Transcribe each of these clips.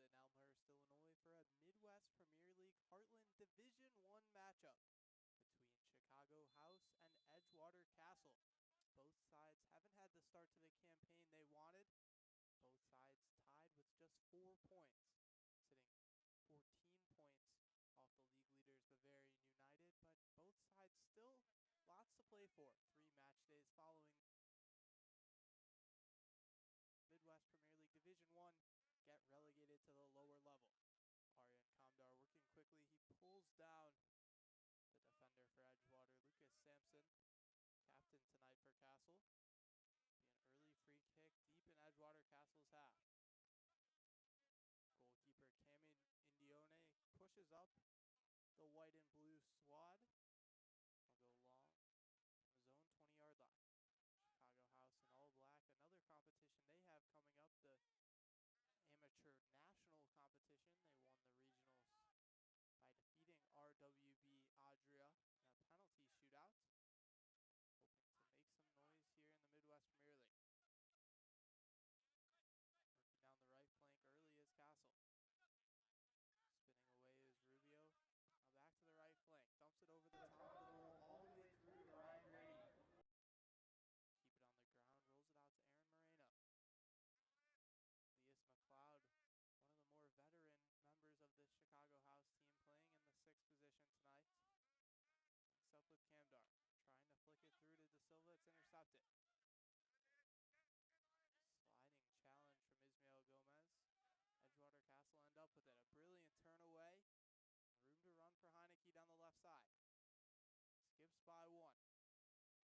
in Elmhurst, Illinois for a Midwest Premier League Heartland Division I matchup between Chicago House and Edgewater Castle. Both sides haven't had the start to the campaign they wanted. Both sides tied with just 4 points, sitting 14 points off the league leaders Bavarian United, but both sides still lots to play for. 3 match days following Midwest Premier League Division I get relegated to the lower level. Aryan Kamdar working quickly. He pulls down the defender for Edgewater, Lucas Sampson, captain tonight for Castle. Be an early free kick deep in Edgewater Castle's half. Goalkeeper Cami Indione pushes up the white and blue squad. Will go long from his own 20-yard line. Chicago House in all black, another competition they have coming up, the amateur national competition. They won the regionals by defeating RWB Adria in a penalty shootout. Hoping to make some noise here in the Midwest Premier League. Working down the right flank early is Castle. Spinning away is Rubio. Now back to the right flank. Dumps it over the top of the goal all the way through to Ryan Grady. Keep it on the ground. Rolls it out to Aaron Moreno. Elias McLeod, one of the more veteran members of the Chicago House team, playing in the 6th position tonight. Links up with Kamdar. Trying to flick it through to De Silva. It's intercepted. Sliding challenge from Ismael Gomez. Edgewater Castle end up with it. A brilliant turn away. Room to run for Heineke down the left side. Skips by 1.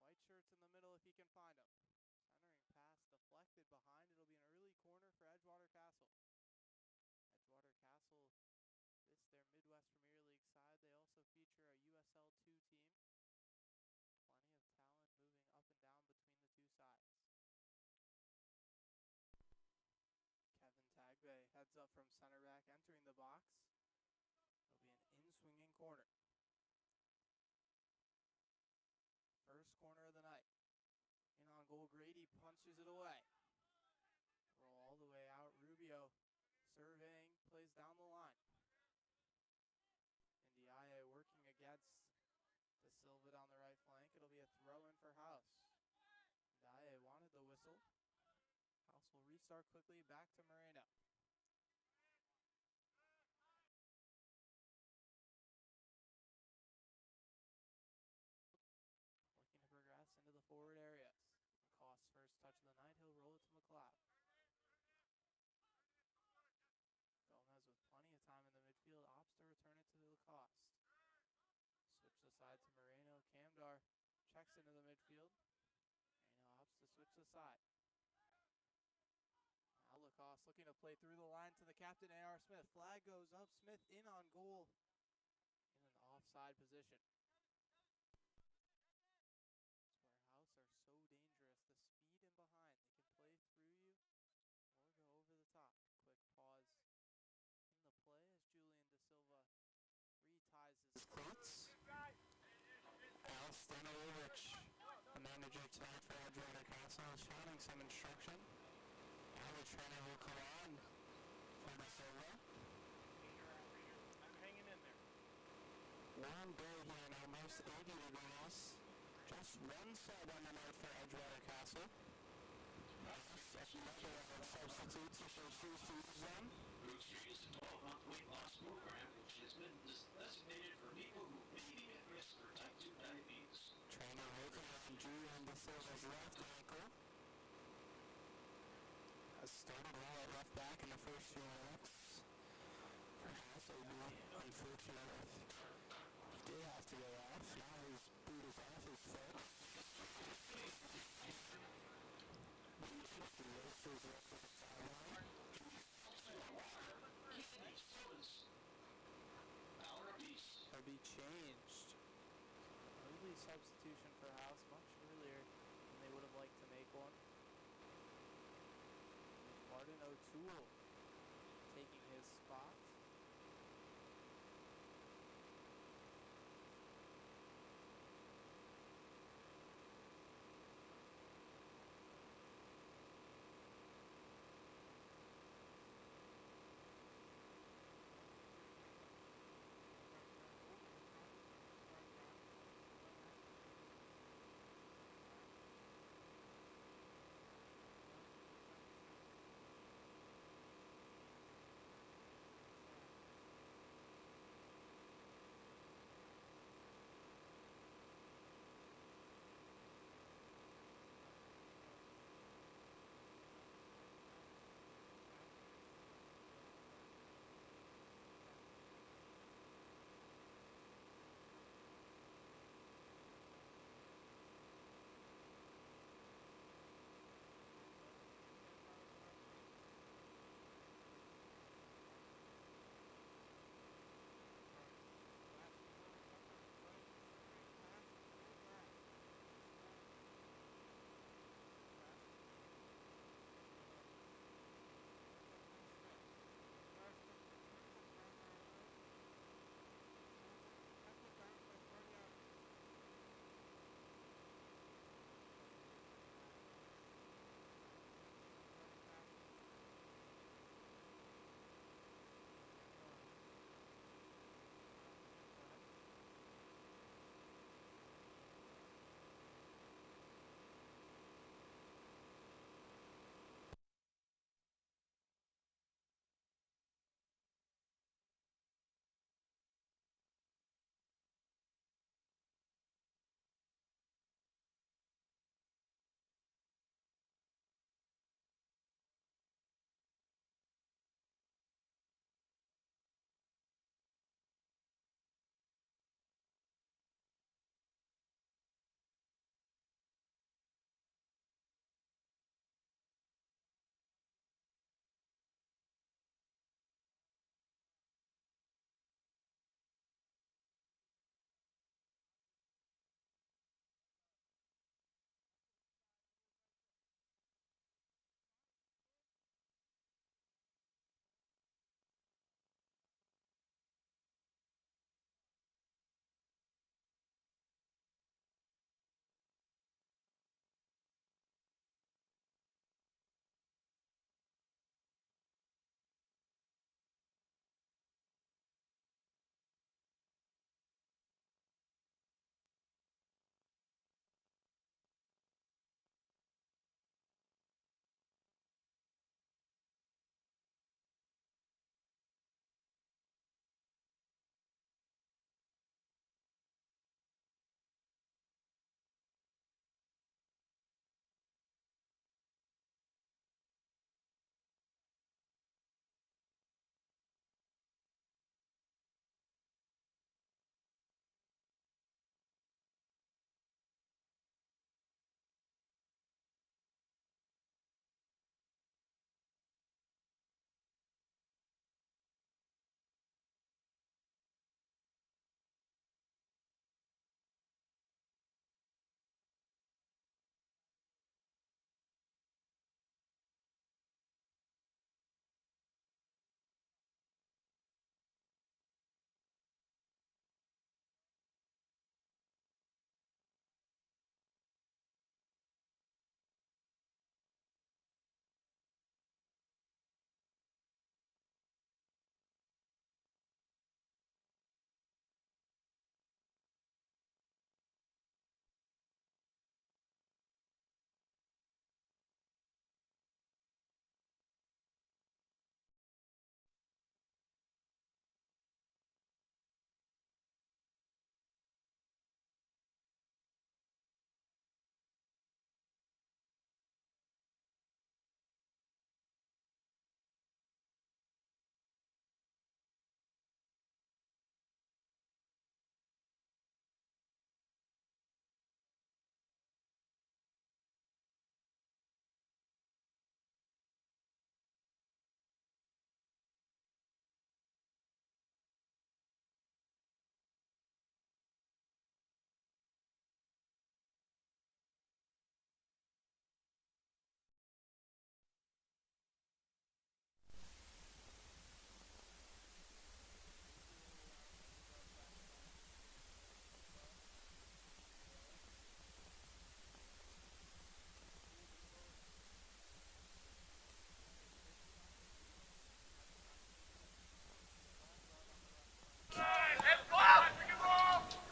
White shirts in the middle if he can find him. Centering pass deflected behind. It'll be an early corner for Edgewater Castle. Edgewater Castle, this their Midwest Premier League side. They also feature a USL 2 team. Plenty of talent moving up and down between the two sides. Kevin Tagbe heads up from center back, entering the box. It'll be an in-swinging corner. First corner of the night. In on goal, Grady punches it away. Roll all the way out. Rubio surveying, plays down the line. Ndiaye working against De Silva down the right flank. It'll be a throw in for House. Ndiaye wanted the whistle. House will restart quickly, back to Moreno. Looking to progress into the forward areas. Lacoste's first touch of the night, he'll roll it to McLeod. Gomez with plenty of time in the midfield, opts to return it to Lacoste. Switch the side to Moreno. Kamdar checks into the midfield. Moreno opts to switch the side. Now Lacoste looking to play through the line to the captain, A.R. Smith. Flag goes up. Smith in on goal in an offside position. That's where House are so dangerous. The speed in behind. They can play through you or go over the top. Quick pause in the play as Julian De Silva reties his cleats. Al Stanovic, the manager tonight for Edgewater Castle, is shouting some instruction. Now the trainer will come on for De Silva. I'm hanging in there. Warm day here in Elmhurst, 80 degrees. Just 1 sub on the night for Edgewater Castle. Another substitutes if they choose to use them. Route Street is a 12-month weight loss program which has been designated for people who may be at risk for type 2 diabetes. Trainer working on Julian De Silva's left ankle. Has started well at left back in the first few minutes. Perhaps it would be unfortunate if he did have to go off. Now his boot is off his foot. He races up to the sideline. He'll be changed. Early substitution for House, much earlier than they would have liked to make one. Martin O'Toole taking his spot.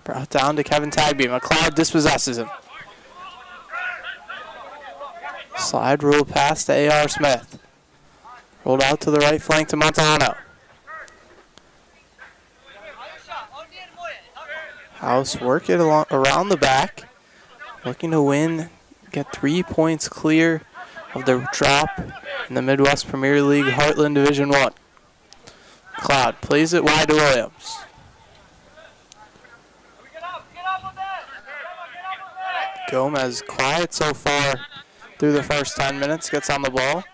Brought down to Kevin Tagby. McLeod dispossesses him. Slide rule pass to A.R. Smith. Rolled out to the right flank to Montano. House work it along, around the back. Looking to win, get 3 points clear of the drop in the Midwest Premier League Heartland Division 1. McLeod plays it wide to Williams. Gomez quiet so far through the first 10 minutes, gets on the ball.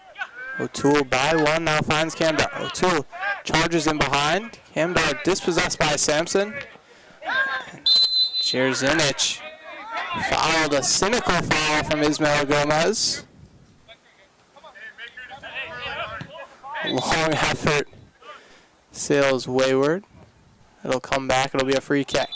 O'Toole by one, now finds Camdar. O'Toole charges in behind. Camdar dispossessed by Sampson. Jerzinich fouled, a cynical foul from Ismael Gomez. Long effort, sails wayward. It'll come back, it'll be a free kick.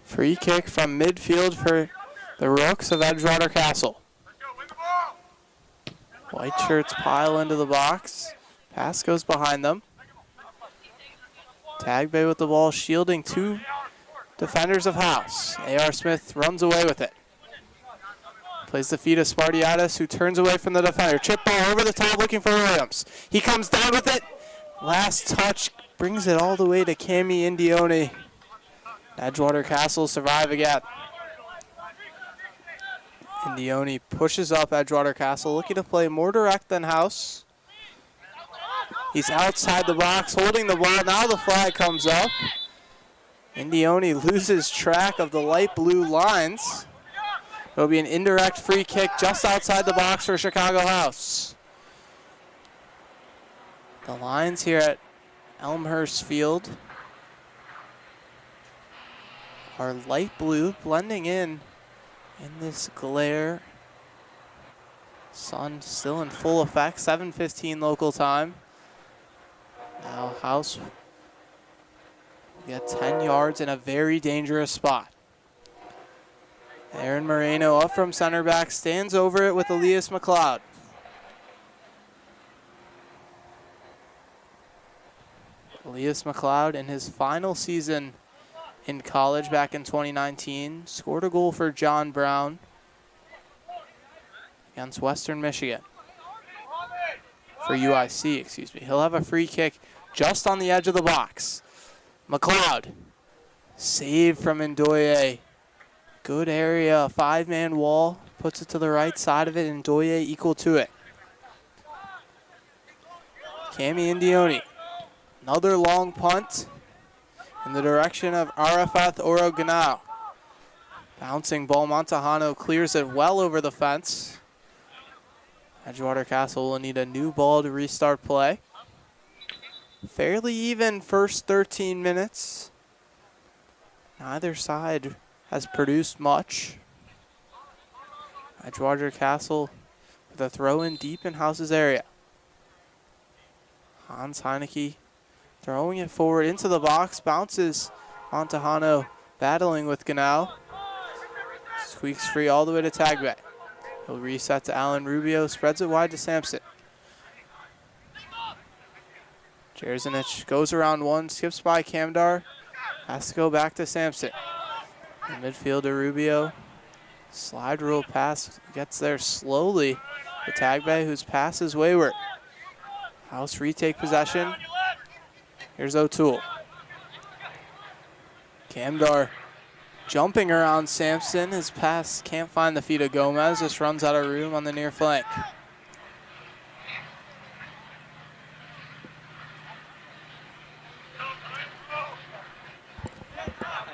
Free kick from midfield for the Rooks of Edgewater Castle. White shirts pile into the box. Pass goes behind them. Tagby with the ball, shielding two defenders of House. A.R. Smith runs away with it. Plays the feet of Spartiatis, who turns away from the defender. Chip ball over the top, looking for Williams. He comes down with it. Last touch brings it all the way to Cami Indioni. Edgewater Castle survive again. Indioni pushes up Edgewater Castle, looking to play more direct than House. He's outside the box, holding the ball. Now the flag comes up. Indioni loses track of the light blue lines. It'll be an indirect free kick just outside the box for Chicago House. The lines here at Elmhurst Field are light blue, blending in this glare. Sun still in full effect, 7:15 local time. Now House will get 10 yards in a very dangerous spot. Aaron Moreno up from center back, stands over it with Elias McLeod. Elias McLeod in his final season in college back in 2019, scored a goal for John Brown against Western Michigan. For UIC, excuse me. He'll have a free kick just on the edge of the box. McLeod, save from Ndoye. Good area, five-man wall, puts it to the right side of it, Ndoye equal to it. Cami Indioni, another long punt in the direction of Arafat Oroganao. Bouncing ball, Montano clears it well over the fence. Edgewater Castle will need a new ball to restart play. Fairly even first 13 minutes. Neither side has produced much. Edgewater Castle with a throw in deep in House's area. Hans Heineke throwing it forward into the box, bounces Montano, battling with Ganau. Squeaks free all the way to Tagbe. He'll reset to Alan Rubio, spreads it wide to Sampson. Jerzinich goes around one, skips by Camdar, has to go back to Sampson. In midfield to Rubio. Slide rule pass gets there slowly to Tagbe, whose pass is wayward. House retake possession. Here's O'Toole. Camdar jumping around Sampson. His pass can't find the feet of Gomez. Just runs out of room on the near flank.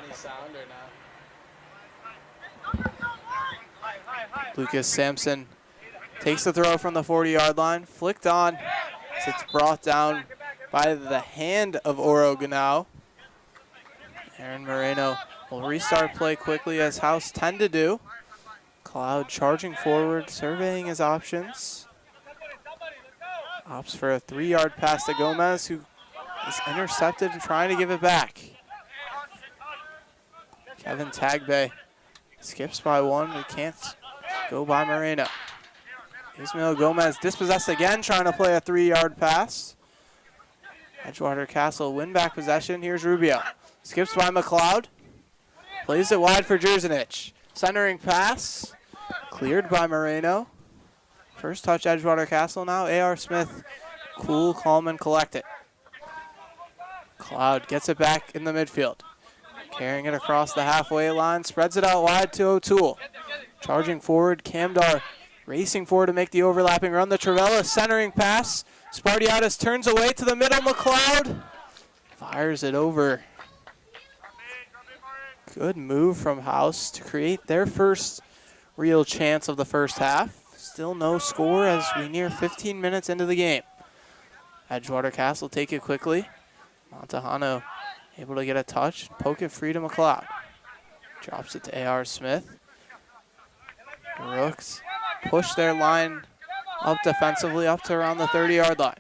Any sound or no? Lucas Sampson takes the throw from the 40-yard line. Flicked on as it's brought down by the hand of Oro Ganau. Aaron Moreno will restart play quickly as House tend to do. Cloud charging forward, surveying his options. Opts for a 3-yard pass to Gomez, who is intercepted and trying to give it back. Kevin Tagbay skips by one, but can't go by Moreno. Ismael Gomez dispossessed again, trying to play a 3-yard pass. Edgewater Castle win back possession. Here's Rubio. Skips by McLeod. Plays it wide for Jerzenich. Centering pass. Cleared by Moreno. First touch Edgewater Castle now. A.R. Smith, cool, calm, and collected. McLeod gets it back in the midfield. Carrying it across the halfway line. Spreads it out wide to O'Toole. Charging forward, Camdar racing forward to make the overlapping run. The Trivella centering pass. Spartiatis turns away to the middle. McLeod fires it over. Good move from House to create their first real chance of the first half. Still no score as we near 15 minutes into the game. Edgewater Castle take it quickly. Montejano able to get a touch. Poke it free to McLeod. Drops it to A.R. Smith. Rooks push their line up defensively up to around the 30-yard line.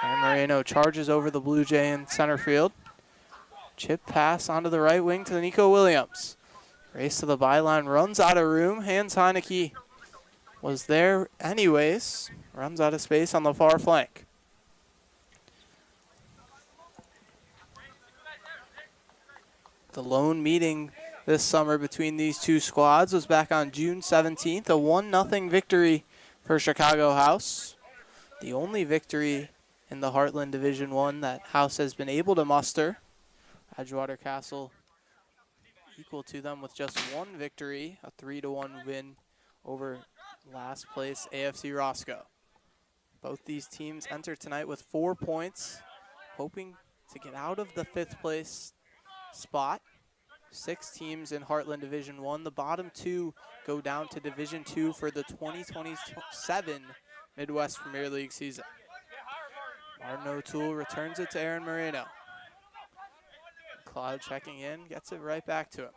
And Moreno charges over the Blue Jay in center field. Chip pass onto the right wing to Nico Williams. Race to the byline, runs out of room. Hans Heineke was there anyways. Runs out of space on the far flank. The lone meeting this summer between these two squads was back on June 17th, a 1-0 victory for Chicago House. The only victory in the Heartland Division I that House has been able to muster. Edgewater Castle equal to them with just one victory, a 3-1 win over last place AFC Roscoe. Both these teams enter tonight with 4 points, hoping to get out of the 5th place spot. 6 teams in Heartland Division I. The bottom 2 go down to Division II for the 2027 Midwest Premier League season. Martin O'Toole returns it to Aaron Moreno. Cloud checking in, gets it right back to him.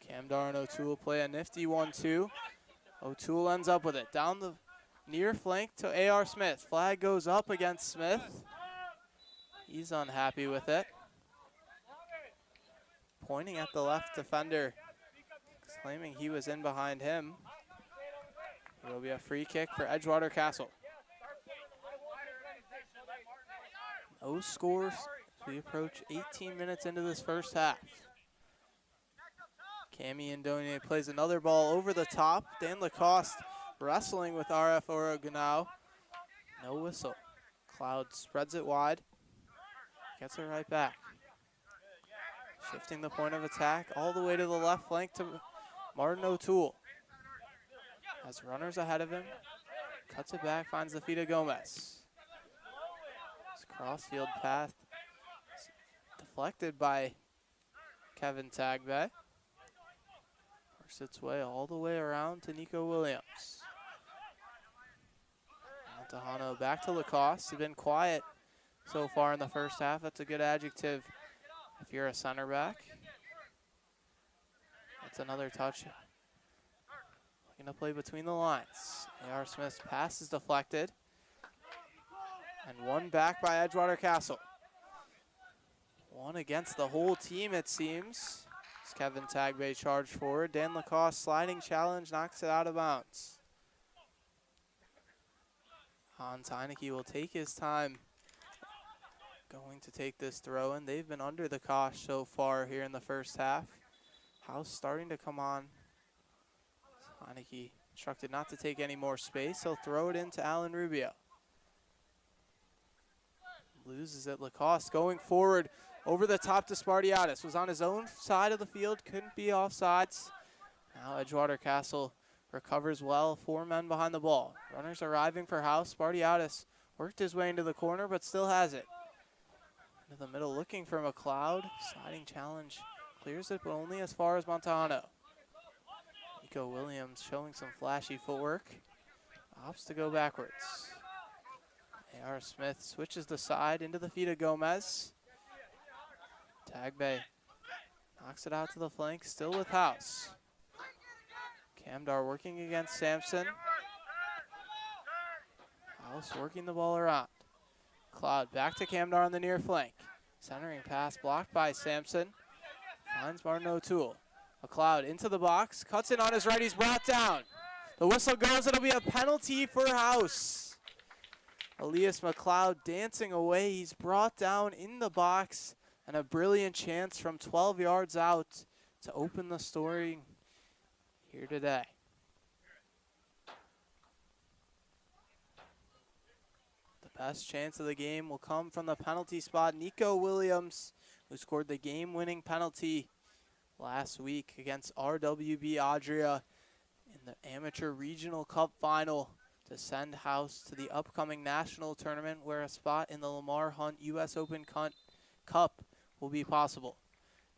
Camdar and O'Toole play a nifty 1-2. O'Toole ends up with it. Down the near flank to A.R. Smith. Flag goes up against Smith. He's unhappy with it. Pointing at the left defender, claiming he was in behind him. It will be a free kick for Edgewater Castle. No scores as we approach 18 minutes into this first half. Cami Indonier plays another ball over the top. Dan Lacoste wrestling with RF Orogunao. No whistle. Cloud spreads it wide. Gets it right back. Shifting the point of attack all the way to the left flank to Martin O'Toole. Has runners ahead of him. Cuts it back, finds the feet of Gomez. This crossfield path deflected by Kevin Tagbay. Works its way all the way around to Nico Williams. Montejano back to Lacoste. He's been quiet so far in the first half. That's a good adjective if you're a center back. That's another touch. Looking to play between the lines. A.R. Smith's pass is deflected. And one back by Edgewater Castle. One against the whole team, it seems. As Kevin Tagbay charged forward. Dan Lacoste sliding challenge, knocks it out of bounds. Hans Heineke will take his time going to take this throw in. They've been under the cosh so far here in the first half. House starting to come on. Heineke instructed not to take any more space. He'll throw it into Alan Rubio. Loses it. Lacoste going forward over the top to Spartiatis. Was on his own side of the field. Couldn't be offsides. Now Edgewater Castle recovers well. 4 men behind the ball. Runners arriving for House. Spartiatis worked his way into the corner but still has it. Into the middle looking for McLeod. Sliding challenge. Clears it but only as far as Montejano. Nico Williams showing some flashy footwork. Opts to go backwards. A.R. Smith switches the side into the feet of Gomez. Tagbay knocks it out to the flank, still with House. Camdar working against Sampson. House working the ball around. McLeod back to Camdar on the near flank. Centering pass blocked by Sampson. Finds Martin O'Toole. McLeod into the box. Cuts in on his right. He's brought down. The whistle goes. It'll be a penalty for House. Elias McLeod dancing away. He's brought down in the box. And a brilliant chance from 12 yards out to open the story here today. The best chance of the game will come from the penalty spot. Nico Williams, who scored the game-winning penalty last week against RWB Adria in the Amateur Regional Cup Final to send House to the upcoming national tournament where a spot in the Lamar Hunt U.S. Open Cup will be possible.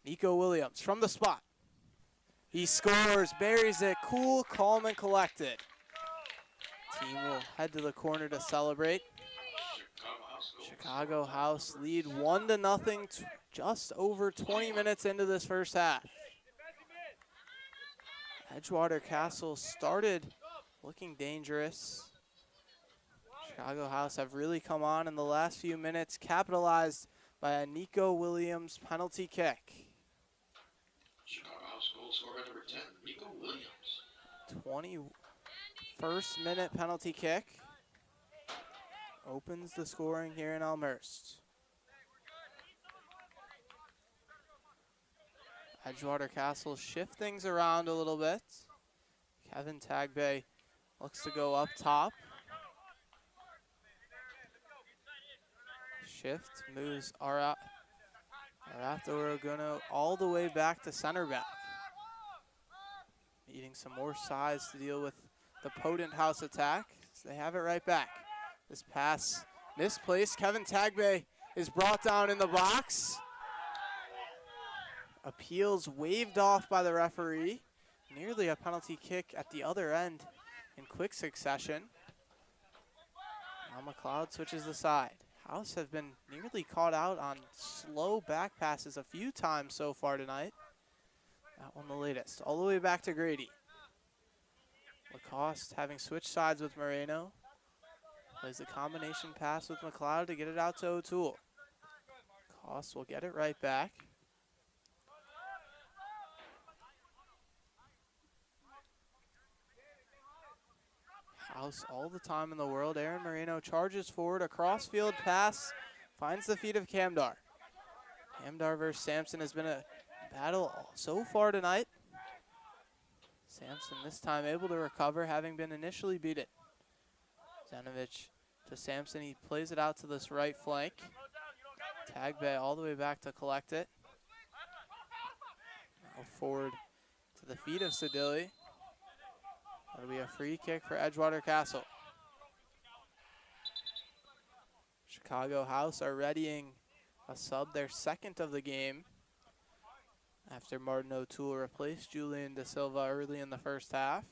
Nico Williams from the spot. He scores, buries it, cool, calm, and collected. Team will head to the corner to celebrate. Chicago House lead 1-0, just over 20 minutes into this first half. Edgewater Castle started looking dangerous. Chicago House have really come on in the last few minutes, capitalized by a Nico Williams penalty kick. Chicago House goal scorer number 10, Nico Williams. 21st minute penalty kick opens the scoring here in Elmhurst. Edgewater Castle shift things around a little bit. Kevin Tagbay looks to go up top. Shift moves Arath Orogono all the way back to center back. Needing some more size to deal with the potent House attack. So they have it right back. This pass misplaced. Kevin Tagbay is brought down in the box. Appeals waved off by the referee. Nearly a penalty kick at the other end in quick succession. Now McLeod switches the side. House have been nearly caught out on slow back passes a few times so far tonight. That one the latest. All the way back to Grady. Lacoste having switched sides with Moreno. Plays the combination pass with McLeod to get it out to O'Toole. Lacoste will get it right back. House all the time in the world. Aaron Moreno charges forward. A crossfield pass finds the feet of Camdar. Camdar versus Sampson has been a battle so far tonight. Sampson this time able to recover, having been initially beaten. Zenovich to Sampson. He plays it out to this right flank. Tagbay all the way back to collect it. Now forward to the feet of Sedilli. That'll be a free kick for Edgewater Castle. Chicago House are readying a sub, their second of the game, after Martin O'Toole replaced Julian De Silva early in the first half.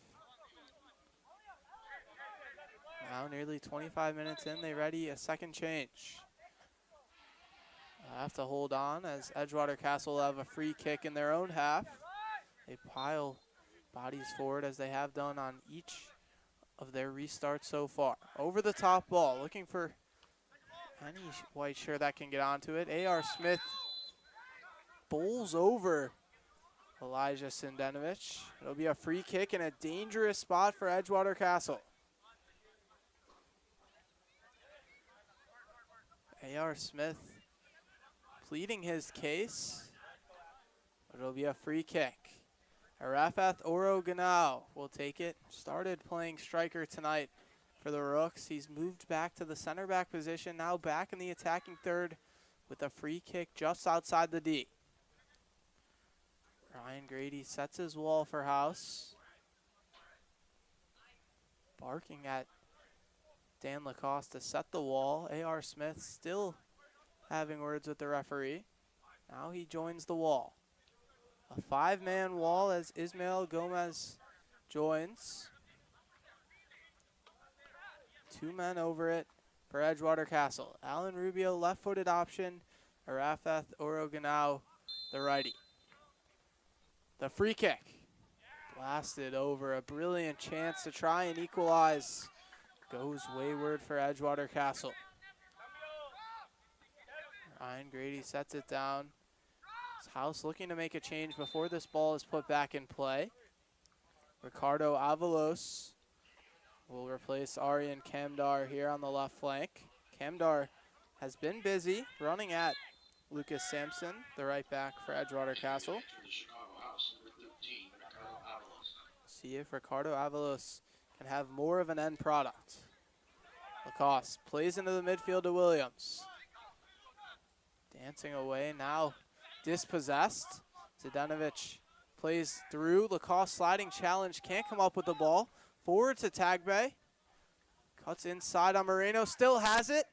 Now nearly 25 minutes in, they ready a second change. They'll have to hold on as Edgewater Castle will have a free kick in their own half. They pile bodies forward as they have done on each of their restarts so far. Over the top ball, looking for any white shirt that can get onto it. A.R. Smith bowls over Elijah Sindenovich. It'll be a free kick in a dangerous spot for Edgewater Castle. A.R. Smith pleading his case, but it'll be a free kick. Arafath Oroganao will take it. Started playing striker tonight for the Rooks. He's moved back to the center back position, now back in the attacking third with a free kick just outside the D. Ryan Grady sets his wall for House. Barking at Dan Lacoste to set the wall. A.R. Smith still having words with the referee. Now he joins the wall. A five-man wall as Ismael Gomez joins. Two men over it for Edgewater Castle. Alan Rubio, left-footed option. Arafath Oroganao, the righty. The free kick. Blasted over. A brilliant chance to try and equalize goes wayward for Edgewater Castle. Ryan Grady sets it down. House looking to make a change before this ball is put back in play. Ricardo Avalos will replace Aryan Kamdar here on the left flank. Kamdar has been busy running at Lucas Sampson, the right back for Edgewater Castle. See if Ricardo Avalos can have more of an end product. Lacoste plays into the midfield to Williams. Dancing away, now dispossessed. Zdenovic plays through. Lacoste sliding challenge, can't come up with the ball. Forward to Tagbay. Cuts inside on Moreno, still has it.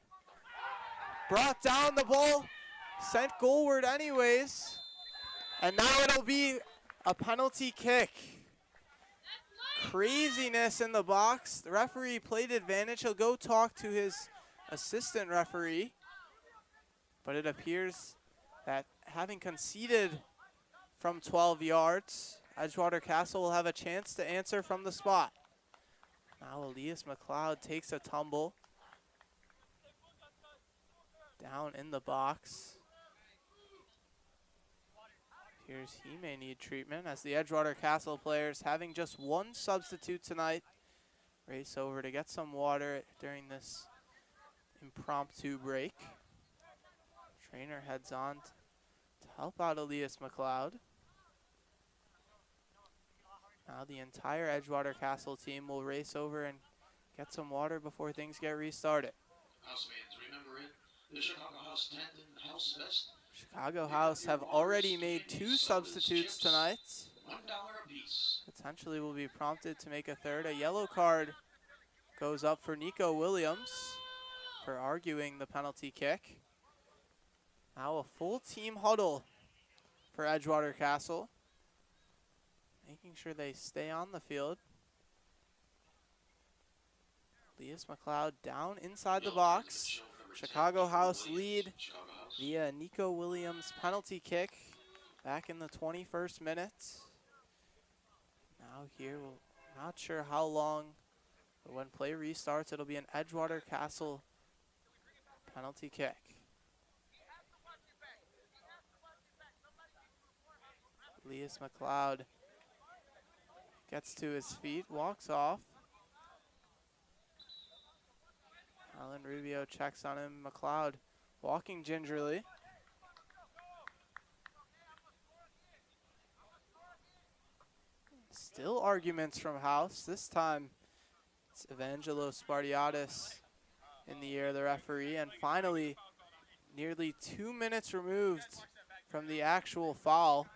Brought down the ball, sent goalward anyways. And now it'll be a penalty kick. Craziness in the box. The referee played advantage. He'll go talk to his assistant referee. But it appears that having conceded from 12 yards, Edgewater Castle will have a chance to answer from the spot. Now Elias McLeod takes a tumble down in the box. Appears he may need treatment as the Edgewater Castle players, having just one substitute tonight, race over to get some water during this impromptu break. Trainer heads on to help out Elias McLeod. Now the entire Edgewater Castle team will race over and get some water before things get restarted. House fans, remember it. The Chicago House tent and House vest. Chicago House have already made 2 substitutes tonight. $1 a piece. Potentially will be prompted to make a third. A yellow card goes up for Nico Williams for arguing the penalty kick. Now a full team huddle for Edgewater Castle, making sure they stay on the field. Elias McLeod down inside the box. Chicago House lead via Nico Williams penalty kick back in the 21st minute. Now here, we're not sure how long, but when play restarts, it'll be an Edgewater Castle penalty kick. Elias McLeod gets to his feet, walks off. Alan Rubio checks on him. McLeod walking gingerly. Still arguments from House. This time it's Evangelos Spartiadis in the air, the referee. And finally, nearly 2 minutes removed from the actual foul,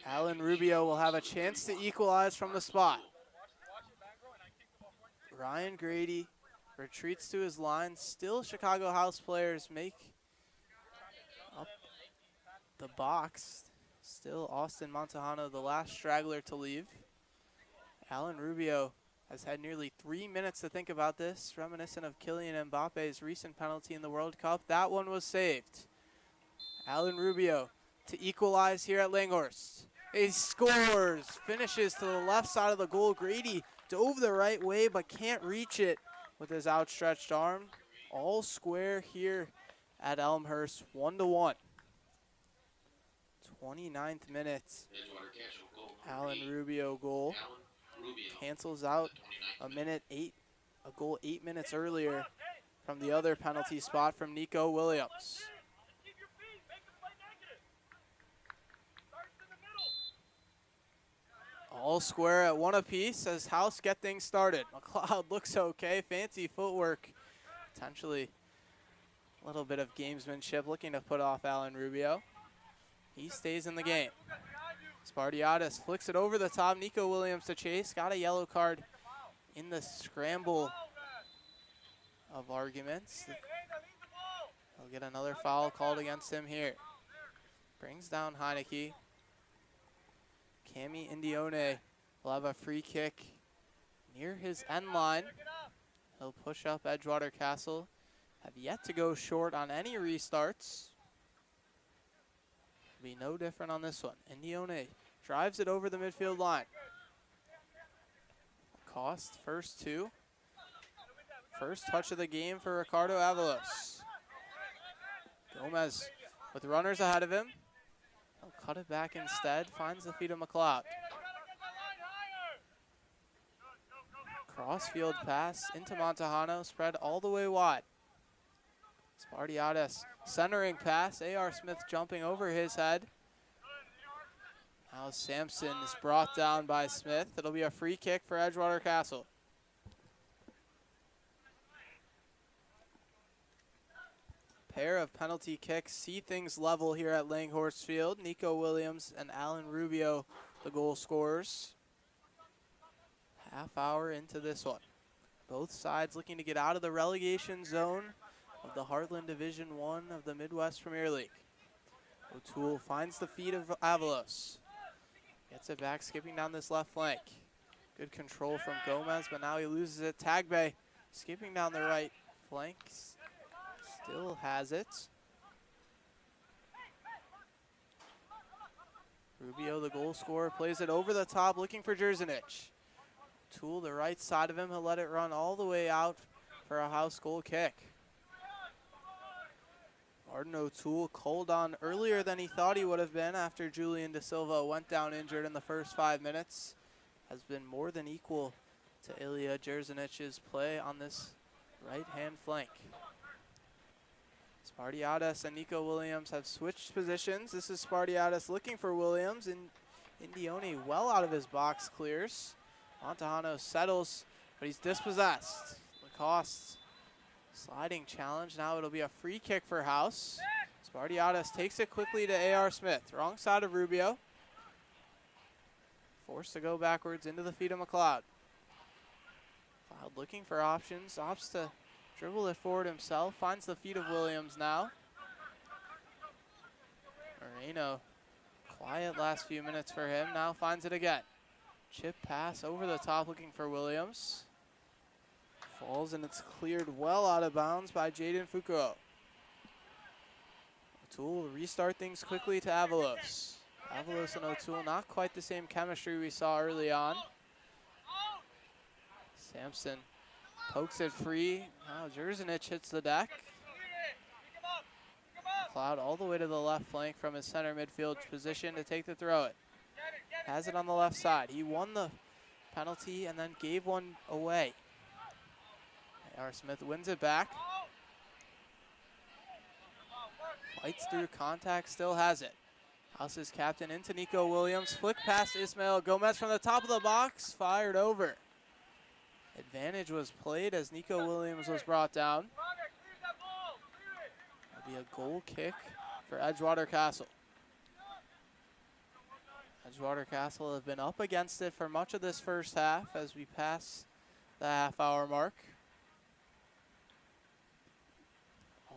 Alan Rubio will have a chance to equalize from the spot. Ryan Grady retreats to his line. Still Chicago House players make up the box. Still Austin Montejano, the last straggler to leave. Alan Rubio has had nearly 3 minutes to think about this, reminiscent of Kylian Mbappe's recent penalty in the World Cup. That one was saved. Alan Rubio to equalize here at Langhorst. He scores, finishes to the left side of the goal. Grady dove the right way but can't reach it with his outstretched arm. All square here at Elmhurst, 1-1. 29th minute, Alan Rubio goal. Cancels out a goal 8 minutes earlier from the other penalty spot from Nico Williams. All square at 1 apiece as House get things started. McLeod looks okay, fancy footwork. Potentially a little bit of gamesmanship, looking to put off Alan Rubio. He stays in the game. Spartiadis flicks it over the top. Nico Williams to chase. Got a yellow card in the scramble of arguments. He'll get another foul called against him here. Brings down Heineke. Cami Indione will have a free kick near his end line. He'll push up Edgewater Castle. Have yet to go short on any restarts. Be no different on this one. Indione drives it over the midfield line. Cost first 2. First touch of the game for Ricardo Avalos. Gomez with runners ahead of him. He'll cut it back instead, finds the feet of McLeod. Crossfield pass into Montejano, spread all the way wide. Spartiatis centering pass, A.R. Smith jumping over his head. Now Sampson is brought down by Smith. It'll be a free kick for Edgewater Castle. Pair of penalty kicks see things level here at Langhorst Field. Nico Williams and Alan Rubio, the goal scorers. Half hour into this one. Both sides looking to get out of the relegation zone of the Heartland Division 1 of the Midwest Premier League. O'Toole finds the feet of Avalos. Gets it back, skipping down this left flank. Good control from Gomez, but now he loses it. Tagbe skipping down the right flank. Still has it. Rubio, the goal scorer, plays it over the top, looking for Jerzenich. O'Toole, the right side of him, he'll let it run all the way out for a house goal kick. Martin O'Toole called on earlier than he thought he would have been after Julian De Silva went down injured in the first 5 minutes. Has been more than equal to Ilya Jerzenich's play on this right-hand flank. Spartiatis and Nico Williams have switched positions. This is Spartiatis looking for Williams, and Indione well out of his box clears. Montejano settles, but he's dispossessed. Lacoste sliding challenge. Now it'll be a free kick for House. Spartiatis takes it quickly to A.R. Smith. Wrong side of Rubio. Forced to go backwards into the feet of McLeod. McLeod looking for options. Opts to dribble it forward himself. Finds the feet of Williams now. Moreno, quiet last few minutes for him. Now finds it again. Chip pass over the top looking for Williams. Falls and it's cleared well out of bounds by Jaden Foucault. O'Toole will restart things quickly to Avalos. Avalos and O'Toole, not quite the same chemistry we saw early on. Sampson pokes it free. Now Jerzenich hits the deck. McLeod all the way to the left flank from his center midfield position to take the throw it. Has it on the left side. He won the penalty and then gave one away. A.R. Smith wins it back. Fights through contact, still has it. House's captain into Nico Williams. Flick past Ismael Gomez from the top of the box. Fired over. Advantage was played as Nico Williams was brought down. That'll be a goal kick for Edgewater Castle. Edgewater Castle have been up against it for much of this first half as we pass the half-hour mark.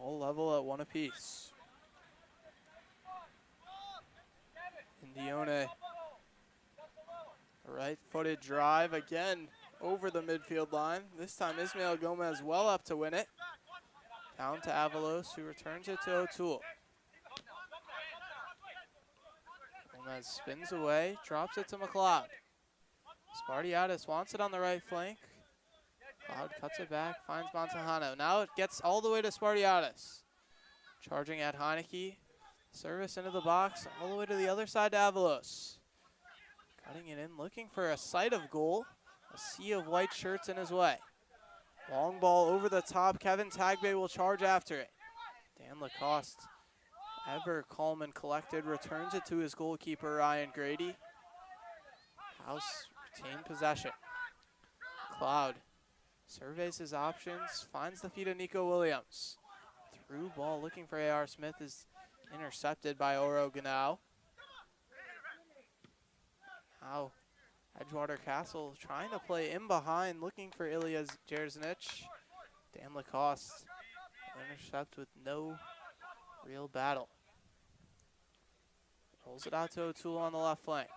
All level at one apiece. Indione, right-footed drive again over the midfield line. This time Ismael Gomez well up to win it. Down to Avalos, who returns it to O'Toole. Gomez spins away, drops it to McLeod. Spartiatis wants it on the right flank. McLeod cuts it back, finds Montejano. Now it gets all the way to Spartiatis. Charging at Heineke. Service into the box, all the way to the other side to Avalos. Cutting it in, looking for a sight of goal. A sea of white shirts in his way. Long ball over the top. Kevin Tagbe will charge after it. Dan Lacoste, ever calm and collected, returns it to his goalkeeper, Ryan Grady. House retained possession. Cloud surveys his options, finds the feet of Nico Williams. Through ball looking for A.R. Smith is intercepted by Oro Ganau. Now Edgewater Castle trying to play in behind, looking for Ilya Jerzenich. Dan Lacoste intercept with no real battle. Rolls it out to O'Toole on the left flank.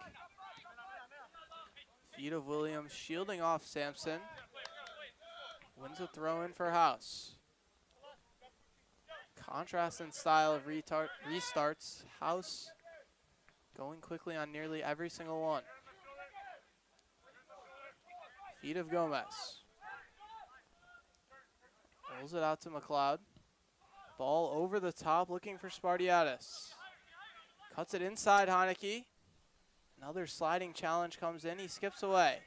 Feet of Williams shielding off Sampson. Wins a throw in for House. Contrast in style of restarts. House going quickly on nearly every single one. Feet of Gomez. Rolls it out to McLeod. Ball over the top, looking for Spartiatis. Cuts it inside Heineke. Another sliding challenge comes in. He skips away.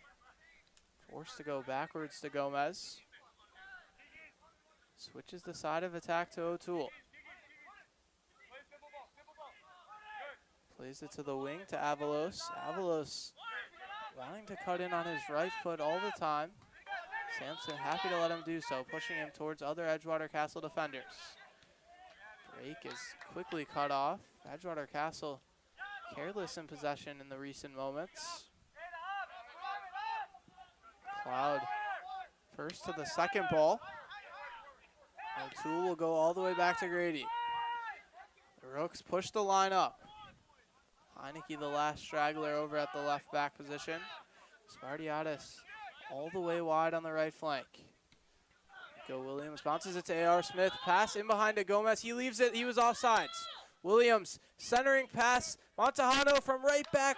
Forced to go backwards to Gomez. Switches the side of attack to O'Toole. Plays it to the wing to Avalos. Avalos wanting to cut in on his right foot all the time. Sampson happy to let him do so, pushing him towards other Edgewater Castle defenders. Break is quickly cut off. Edgewater Castle careless in possession in the recent moments. Cloud first to the second ball. O'Toole will go all the way back to Grady. The Rooks push the line up. Heineke, the last straggler, over at the left back position. Spartiatis all the way wide on the right flank. Nico Williams bounces it to A.R. Smith. Pass in behind to Gomez. He leaves it. He was offsides. Williams centering pass. Montejano from right back.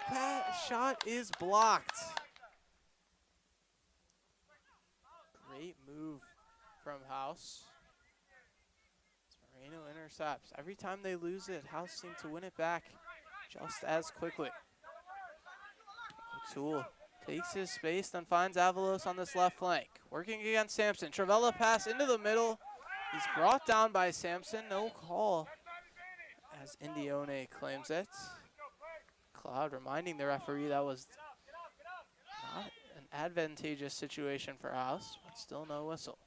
Shot is blocked. Great move from House. Moreno intercepts. Every time they lose it, House seems to win it back just as quickly. O'Toole takes his space, then finds Avalos on this left flank. Working against Sampson. Travella pass into the middle. He's brought down by Sampson. No call as Indione claims it. Cloud reminding the referee that was not an advantageous situation for House, but still no whistle.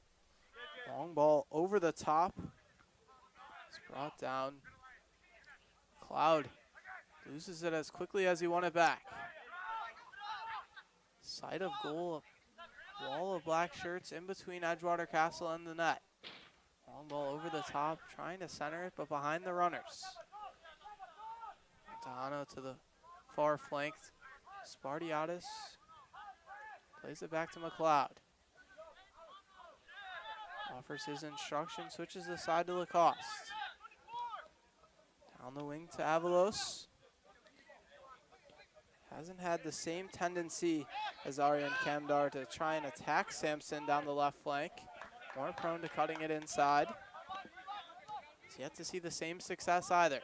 Long ball over the top. It's brought down. Cloud loses it as quickly as he won it back. Side of goal, wall of black shirts in between Edgewater Castle and the net. Long ball over the top, trying to center it, but behind the runners. Montejano to the far flank. Spartiatis plays it back to McLeod. Offers his instruction, switches the side to Lacoste. Down the wing to Avalos. Hasn't had the same tendency as Aryan Kamdar to try and attack Sampson down the left flank. More prone to cutting it inside. He's yet to see the same success either.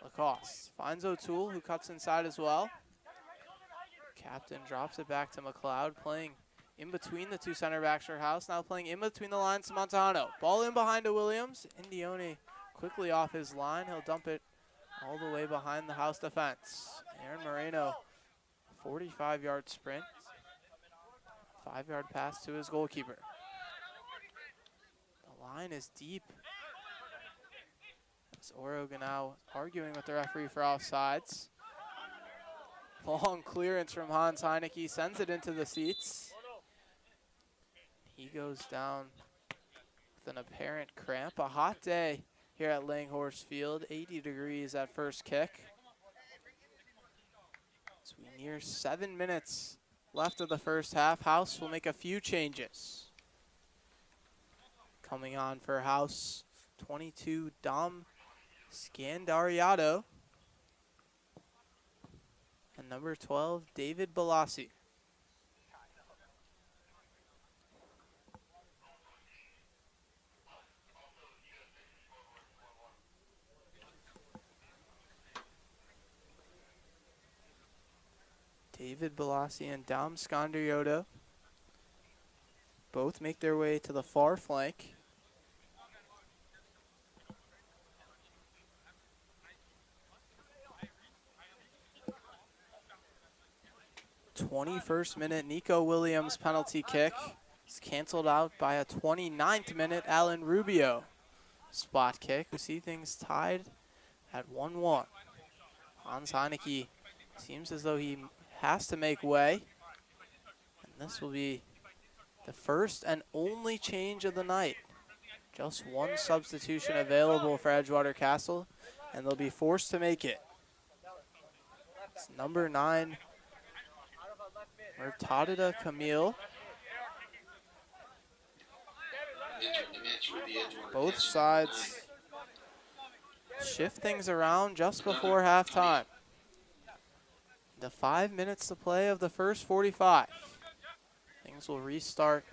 Lacoste finds O'Toole, who cuts inside as well. Captain drops it back to McLeod, playing in between the two center backs for House. Now playing in between the lines to Montejano. Ball in behind to Williams. Indione quickly off his line. He'll dump it all the way behind the House defense. Aaron Moreno, 45-yard sprint. 5-yard pass to his goalkeeper. The line is deep. As Oroga now arguing with the referee for offsides. Long clearance from Hans Heineke, sends it into the seats. He goes down with an apparent cramp. A hot day here at Langhorst Field, 80 degrees at first kick. As we near 7 minutes left of the first half, House will make a few changes. Coming on for House, 22, Dom Scandariato. And number 12, David Balassi. David Balassi and Dom Scandariato both make their way to the far flank. 21st minute, Nico Williams penalty kick is canceled out by a 29th minute Alan Rubio spot kick. We see things tied at 1-1. Hans Heineke seems as though he has to make way. And this will be the first and only change of the night. Just one substitution available for Edgewater Castle, and they'll be forced to make it. It's number 9, Murtada Camille. Both sides shift things around just before halftime. The 5 minutes to play of the first 45. Things will restart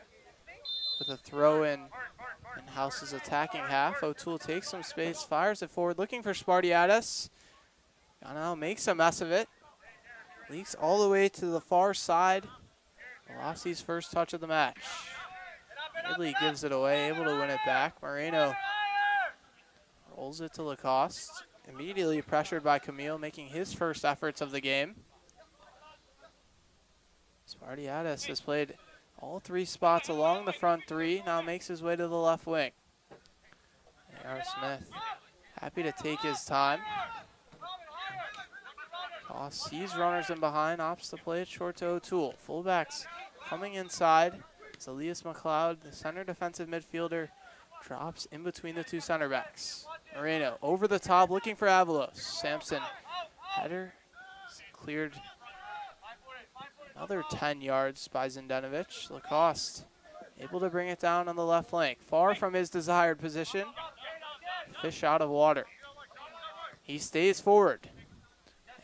with a throw-in, and House's attacking half. O'Toole takes some space, fires it forward, looking for Spartiatis. Now makes a mess of it. Leaks all the way to the far side. Velocity's first touch of the match. Ridley gives it away, able to win it back. Moreno rolls it to Lacoste. Immediately pressured by Camille, making his first efforts of the game. Spartiatis has played all 3 spots along the front 3, now makes his way to the left wing. A.R. Smith happy to take his time. Koss sees runners in behind, opts to play it short to O'Toole. Fullbacks coming inside. It's Elias McLeod, the center defensive midfielder, drops in between the 2 center backs. Moreno over the top looking for Avalos. Sampson header cleared another 10 yards by Zindanovic. Lacoste able to bring it down on the left flank. Far from his desired position. Fish out of water. He stays forward.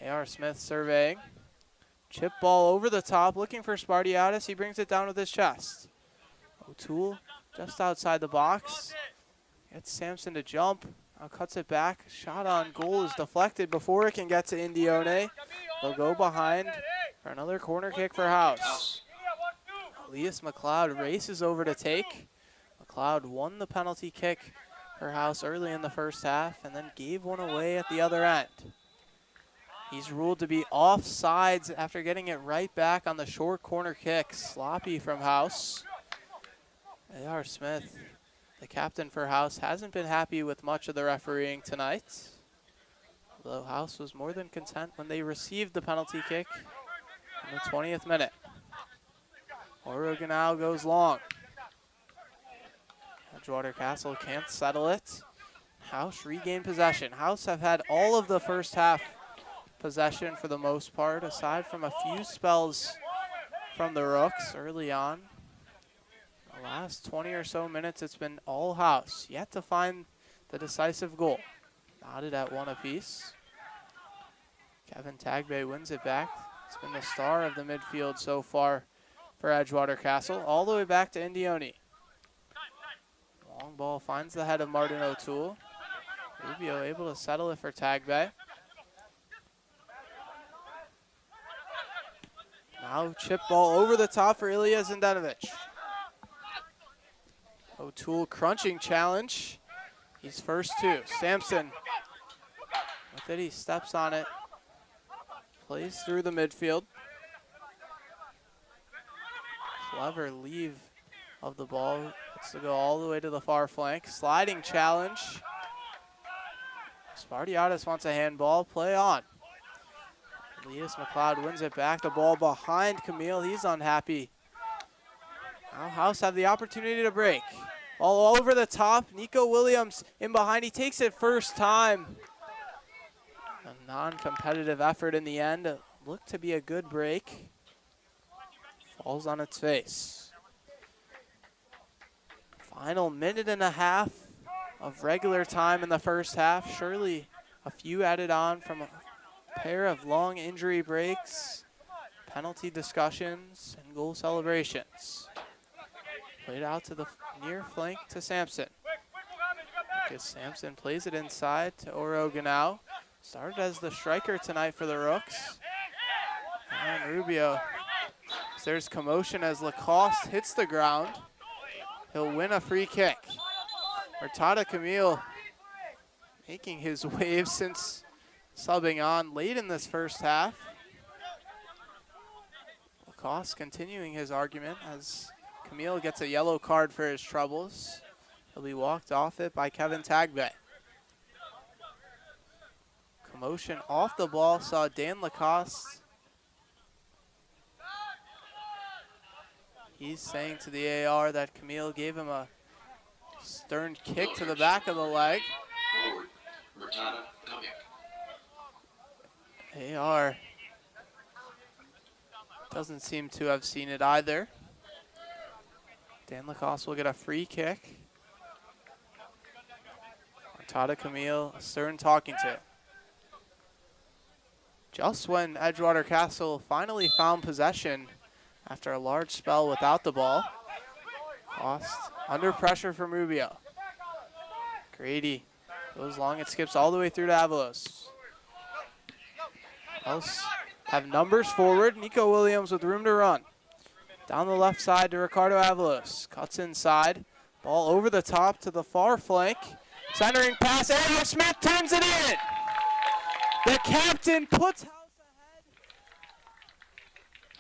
A.R. Smith surveying. Chip ball over the top, looking for Spartiatis. He brings it down with his chest. O'Toole just outside the box. Gets Sampson to jump. Now cuts it back. Shot on goal is deflected before it can get to Indione. They'll go behind for another corner kick for House. Elias McLeod races over to take. McLeod won the penalty kick for House early in the first half and then gave one away at the other end. He's ruled to be offsides after getting it right back on the short corner kick. Sloppy from House. A.R. Smith, the captain for House, hasn't been happy with much of the refereeing tonight. Although House was more than content when they received the penalty kick in the 20th minute. Oroganao goes long. Edgewater Castle can't settle it. House regained possession. House have had all of the first half possession for the most part, aside from a few spells from the Rooks early on. The last 20 or so minutes, it's been all House, yet to find the decisive goal. Knotted at 1 apiece. Kevin Tagbay wins it back. It's been the star of the midfield so far for Edgewater Castle, all the way back to Indione. Long ball finds the head of Martin O'Toole. Rubio able to settle it for Tagbay. Now chip ball over the top for Ilya Zindanovic. O'Toole crunching challenge. He's first 2. Sampson with it, he steps on it. Plays through the midfield. Clever leave of the ball. Lets it go all the way to the far flank. Sliding challenge. Spartiatis wants a handball. Play on. Elias McLeod wins it back. The ball behind Camille. He's unhappy. Now House have the opportunity to break. All over the top. Nico Williams in behind. He takes it first time. A non-competitive effort in the end. Looked to be a good break. Falls on its face. Final minute and a half of regular time in the first half. Surely a few added on from a pair of long injury breaks, penalty discussions, and goal celebrations. Played out to the near flank to Sampson. Lucas Sampson plays it inside to Oroganao. Started as the striker tonight for the Rooks. And Rubio. There's commotion as Lacoste hits the ground. He'll win a free kick. Hurtado Camille making his wave since subbing on late in this first half. Lacoste continuing his argument as Camille gets a yellow card for his troubles. He'll be walked off it by Kevin Tagbay. Commotion off the ball, saw Dan Lacoste. He's saying to the AR that Camille gave him a stern kick to the back of the leg. Forward. Hurtado coming. AR doesn't seem to have seen it either. Dan Lacoste will get a free kick. Hurtado Camille, a stern talking to. Just when Edgewater Castle finally found possession after a large spell without the ball. Lost under pressure from Rubio. Grady goes long. It skips all the way through to Avalos. House have numbers forward. Nico Williams with room to run. Down the left side to Ricardo Avalos. Cuts inside. Ball over the top to the far flank. Centering pass. A.R. Smith turns it in. The captain puts House ahead.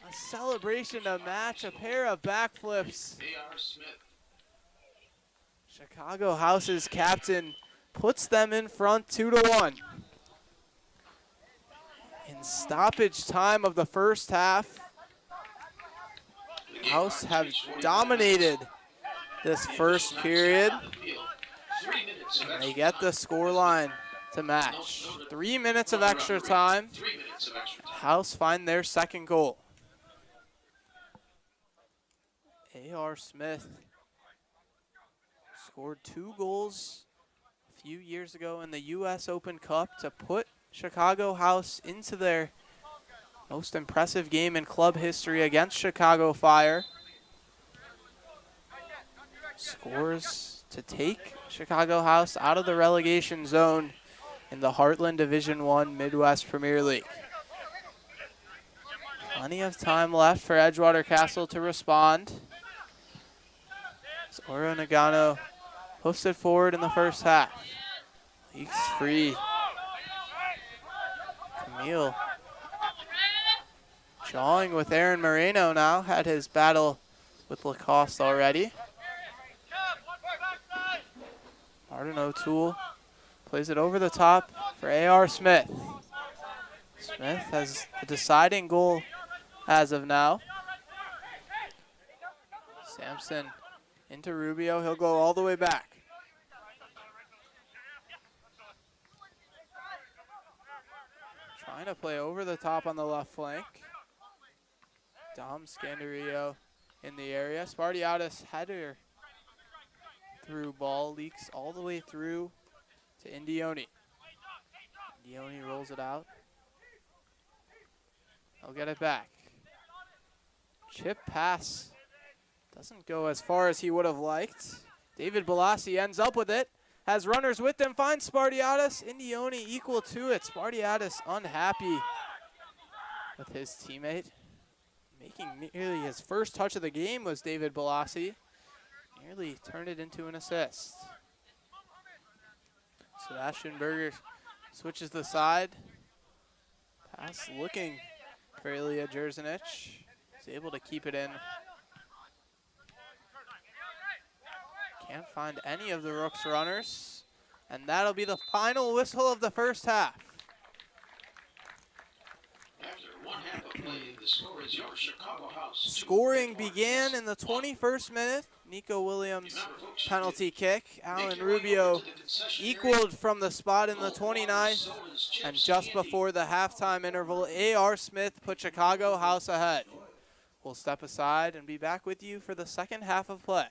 A celebration to match. A pair of backflips. A.R. Smith. Chicago House's captain puts them in front 2-1. In stoppage time of the first half, House have dominated this first period. And they get the score line to match. 3 minutes of extra time. House find their second goal. A.R. Smith scored 2 goals a few years ago in the U.S. Open Cup to put Chicago House into their most impressive game in club history against Chicago Fire. Scores to take Chicago House out of the relegation zone in the Heartland Division I Midwest Premier League. Plenty of time left for Edgewater Castle to respond. Oro Nagano hoofs it forward in the first half. Leaks free. Camille jawing with Aaron Moreno now. Had his battle with Lacoste already. Martin O'Toole plays it over the top for A.R. Smith. Smith has the deciding goal as of now. Sampson into Rubio. He'll go all the way back. Trying to play over the top on the left flank. Dom Scandarillo in the area. Spartiatis header through ball. Leaks all the way through to Indioni. Indioni rolls it out. He'll get it back. Chip pass doesn't go as far as he would have liked. David Balassi ends up with it. Has runners with him, finds Spartiatis. Indioni equal to it. Spartiatis unhappy with his teammate. Making nearly his first touch of the game was David Balassi. Nearly turned it into an assist. Sebastian Berger switches the side. Pass looking for Ilya Jerzanic. He's able to keep it in. Can't find any of the Rooks runners. And that'll be the final whistle of the first half. After one half of play, the score is your Chicago House. Scoring began in the 21st minute. Nico Williams penalty kick. Alan Rubio equaled from the spot in the 29th. And just before the halftime interval, A.R. Smith put Chicago House ahead. We'll step aside and be back with you for the second half of play.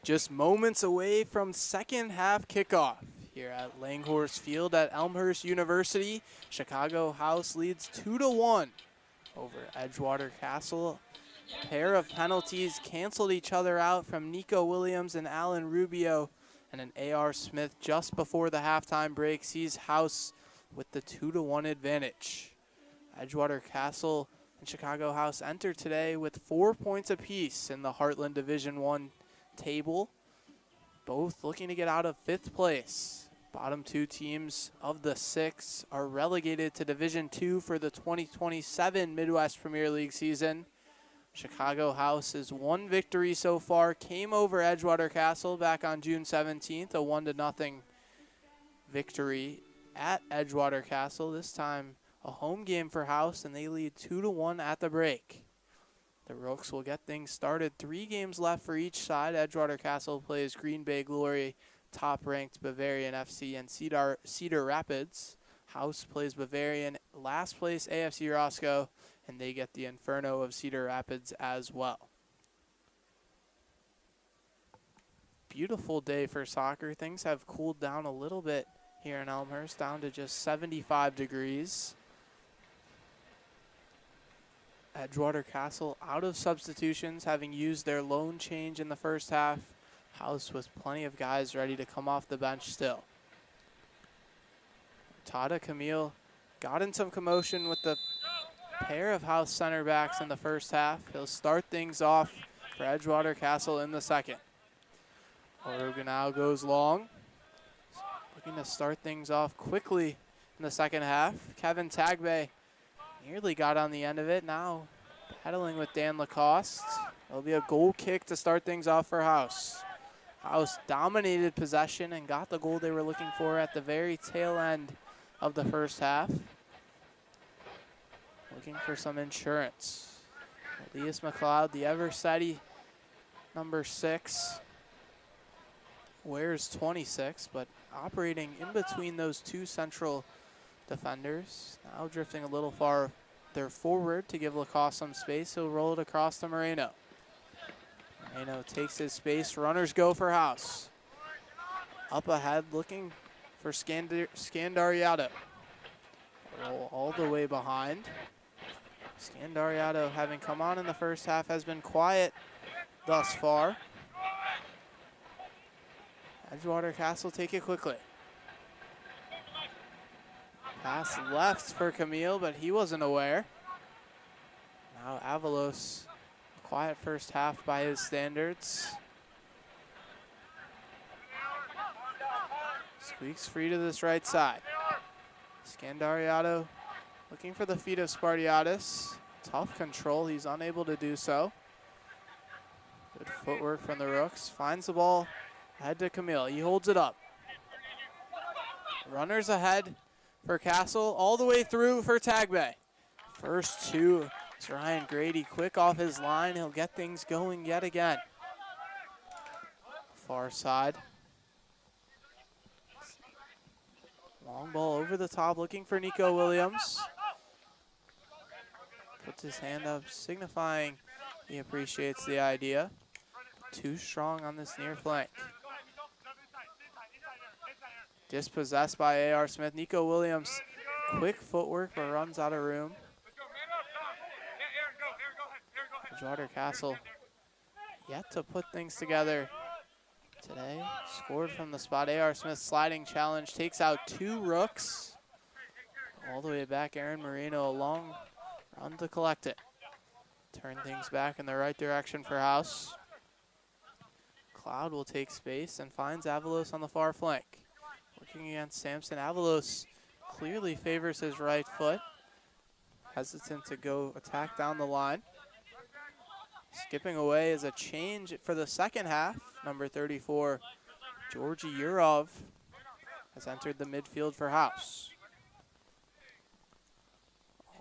Just moments away from second half kickoff here at Langhorst Field at Elmhurst University. Chicago House leads 2-1 over Edgewater Castle. A pair of penalties canceled each other out from Nico Williams and Alan Rubio, and an A.R. Smith just before the halftime break sees House with the 2-1 advantage. Edgewater Castle and Chicago House enter today with 4 points apiece in the Heartland Division I table, both looking to get out of 5th place. Bottom 2 teams of the 6 are relegated to Division II for the 2027 Midwest Premier League season. Chicago House's 1 victory so far came over Edgewater Castle back on June 17th, a 1-0 victory at Edgewater Castle. This time a home game for House, and they lead 2-1 at the break. The Rooks will get things started. 3 games left for each side. Edgewater Castle plays Green Bay Glory, top-ranked Bavarian FC, and Cedar Rapids. House plays Bavarian, last place AFC Roscoe, and they get the Inferno of Cedar Rapids as well. Beautiful day for soccer. Things have cooled down a little bit here in Elmhurst, down to just 75 degrees. Edgewater Castle out of substitutions, having used their lone change in the first half. House with plenty of guys ready to come off the bench still. Tada Camille got in some commotion with the pair of House center backs in the first half. He'll start things off for Edgewater Castle in the second. Oroganao goes long. Looking to start things off quickly in the second half. Kevin Tagbe nearly got on the end of it. Now pedaling with Dan Lacoste. It'll be a goal kick to start things off for House. House dominated possession and got the goal they were looking for at the very tail end of the first half. Looking for some insurance. Elias McLeod, the ever steady number 6, wears 26, but operating in between those 2 central defenders. Now drifting a little far there forward to give Lacoste some space. He'll roll it across to Moreno. Moreno takes his space. Runners go for House. Up ahead looking for Scandariato. Roll all the way behind. Scandariato, having come on in the first half, has been quiet thus far. Edgewater Castle take it quickly. Pass left for Camille, but he wasn't aware. Now Avalos, quiet first half by his standards. Squeaks free to this right side. Scandariato looking for the feet of Spartiatis. Tough control, he's unable to do so. Good footwork from the Rooks. Finds the ball ahead to Camille. He holds it up. Runners ahead for Castle, all the way through for Tagbe. First 2, it's Ryan Grady quick off his line. He'll get things going yet again. Far side. Long ball over the top, looking for Nico Williams. Puts his hand up, signifying he appreciates the idea. Too strong on this near flank. Dispossessed by A.R. Smith. Nico Williams, quick footwork, but runs out of room. Edgewater Castle yet to put things together today. Scored from the spot. A.R. Smith sliding challenge, takes out 2 Rooks. All the way back, Aaron Marino, a long run to collect it. Turn things back in the right direction for House. Cloud will take space and finds Avalos on the far flank. Working against Sampson. Avalos clearly favors his right foot. Hesitant to go attack down the line. Skipping away is a change for the second half. Number 34, Georgi Yurov, has entered the midfield for House.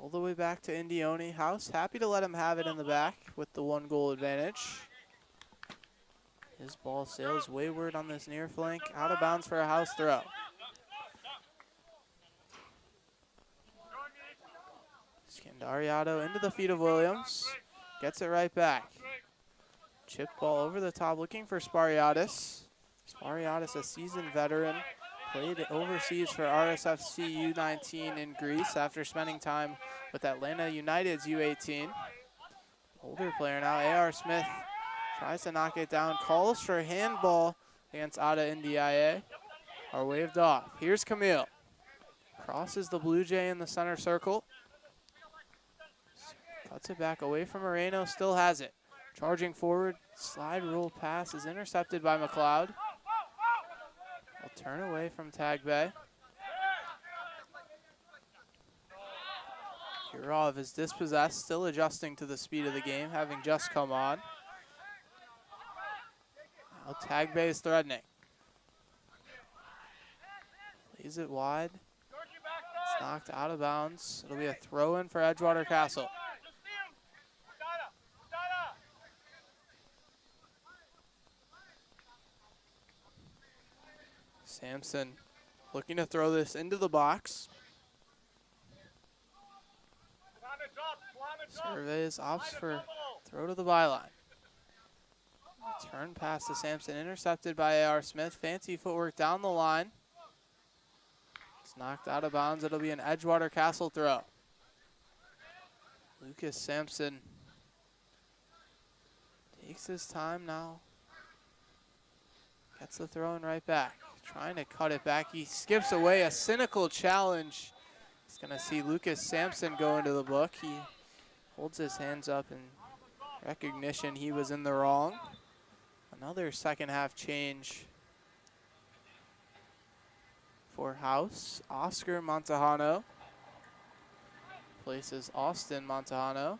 All the way back to Indioni. House happy to let him have it in the back with the 1-goal advantage. His ball sails wayward on this near flank. Out of bounds for a House throw. Scandariato into the feet of Williams. Gets it right back. Chip ball over the top, looking for Spariadis. Spariadis, a seasoned veteran, played overseas for RSFC U19 in Greece after spending time with Atlanta United's U18. Older player now, A.R. Smith tries to knock it down, calls for handball against Ada Ndiaye, are waved off. Here's Camille. Crosses the Blue Jay in the center circle. Cuts it back away from Moreno, still has it. Charging forward, slide rule pass is intercepted by McLeod. A turn away from Tagbay. Kirov is dispossessed, still adjusting to the speed of the game, having just come on. Now Tagbay is threatening. Plays it wide. It's knocked out of bounds. It'll be a throw-in for Edgewater Castle. Sampson looking to throw this into the box. Surveys, opts for throw to the byline. Turn pass to Sampson, intercepted by A.R. Smith. Fancy footwork down the line. It's knocked out of bounds. It'll be an Edgewater Castle throw. Lucas Sampson takes his time now. Gets the throw in right back. Trying to cut it back. He skips away a cynical challenge. He's going to see Lucas Sampson go into the book. He holds his hands up in recognition he was in the wrong. Another second half change for House. Oscar Montejano places Austin Montejano,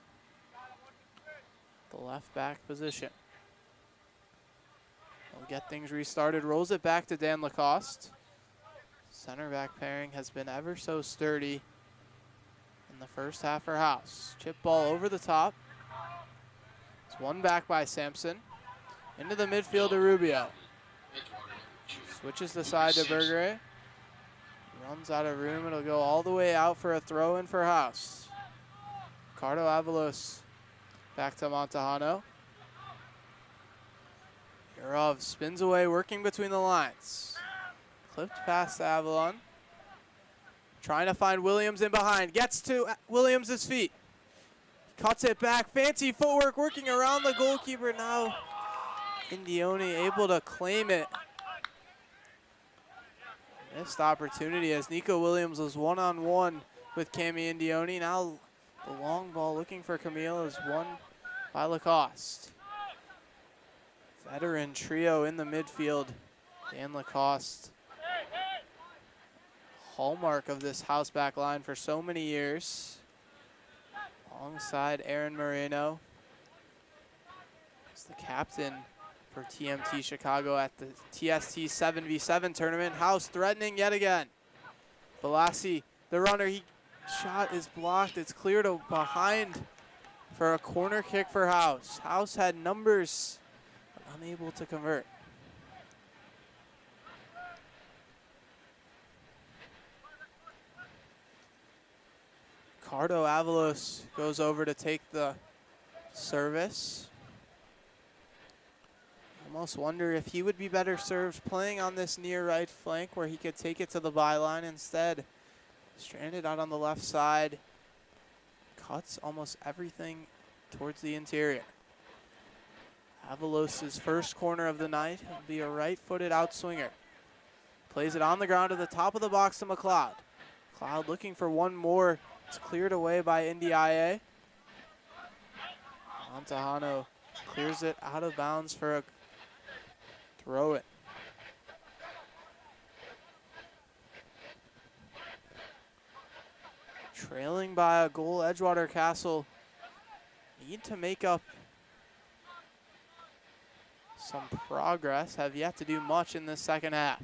the left back position. He'll get things restarted, rolls it back to Dan Lacoste. Center back pairing has been ever so sturdy in the first half for House. Chip ball over the top. It's won back by Sampson. Into the midfield to Rubio. Switches the side to Bergere. Runs out of room. It'll go all the way out for a throw-in for House. Ricardo Avalos back to Montejano. Yurov spins away, working between the lines. Clipped past to Avalon. Trying to find Williams in behind. Gets to Williams' feet. Cuts it back. Fancy footwork working around the goalkeeper. Now Indioni able to claim it. Missed opportunity as Nico Williams was one-on-one with Cami Indioni. Now the long ball looking for Camille is won by Lacoste. Veteran trio in the midfield. Dan Lacoste, hallmark of this House back line for so many years. Alongside Aaron Moreno. He's the captain for TMT Chicago at the TST 7v7 tournament. House threatening yet again. Balassi, the runner, shot is blocked. It's cleared behind for a corner kick for House. House had numbers, but unable to convert. Ricardo Avalos goes over to take the service. Almost wonder if he would be better served playing on this near right flank where he could take it to the byline. Instead, stranded out on the left side, cuts almost everything towards the interior. Avalos' first corner of the night will be a right-footed outswinger. Plays it on the ground to the top of the box to McLeod. McLeod looking for one more. It's cleared away by Ndiaye. Montejano clears it out of bounds for a throw it. Trailing by a goal, Edgewater Castle need to make up some progress. Have yet to do much in this second half.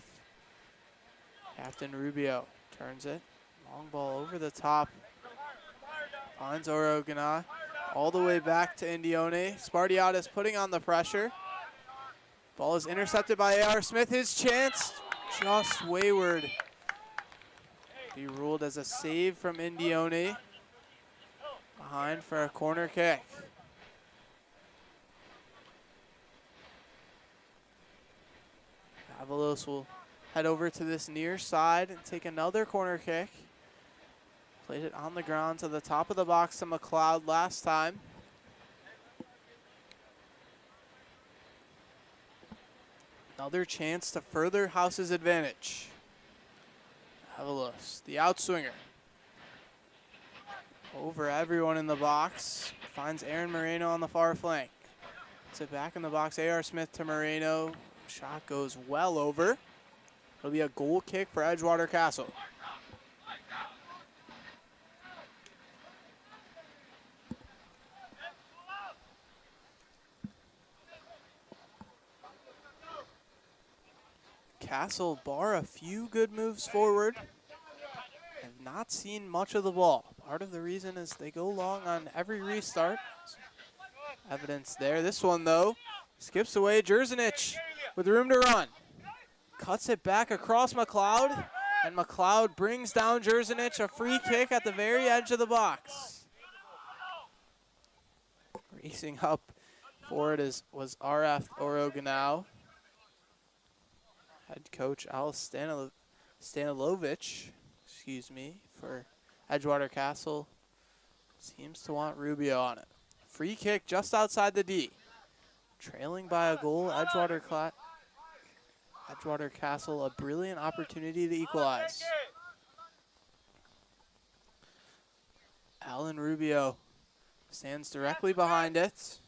Captain Rubio turns it. Long ball over the top. Finds Orogana. All the way back to Indione. Spartiatis putting on the pressure. Ball is intercepted by A.R. Smith. His chance, just wayward. Be ruled as a save from Indione. Behind for a corner kick. Avalos will head over to this near side and take another corner kick. Played it on the ground to the top of the box to McLeod last time. Another chance to further House's advantage. Avalos, the outswinger. Over everyone in the box. Finds Aaron Moreno on the far flank. Puts it back in the box. A.R. Smith to Moreno. Shot goes well over. It'll be a goal kick for Edgewater Castle. Castle bar a few good moves forward. Have not seen much of the ball. Part of the reason is they go long on every restart. Evidence there. This one, though, skips away. Jerzenich with room to run. Cuts it back across McLeod, and McLeod brings down Jerzenich. A free kick at the very edge of the box. Racing up for it was RF Oroganau. Head coach Al Stanilovich, for Edgewater Castle seems to want Rubio on it. Free kick just outside the D. Trailing by a goal, Edgewater Castle, a brilliant opportunity to equalize. Alan Rubio stands directly behind it.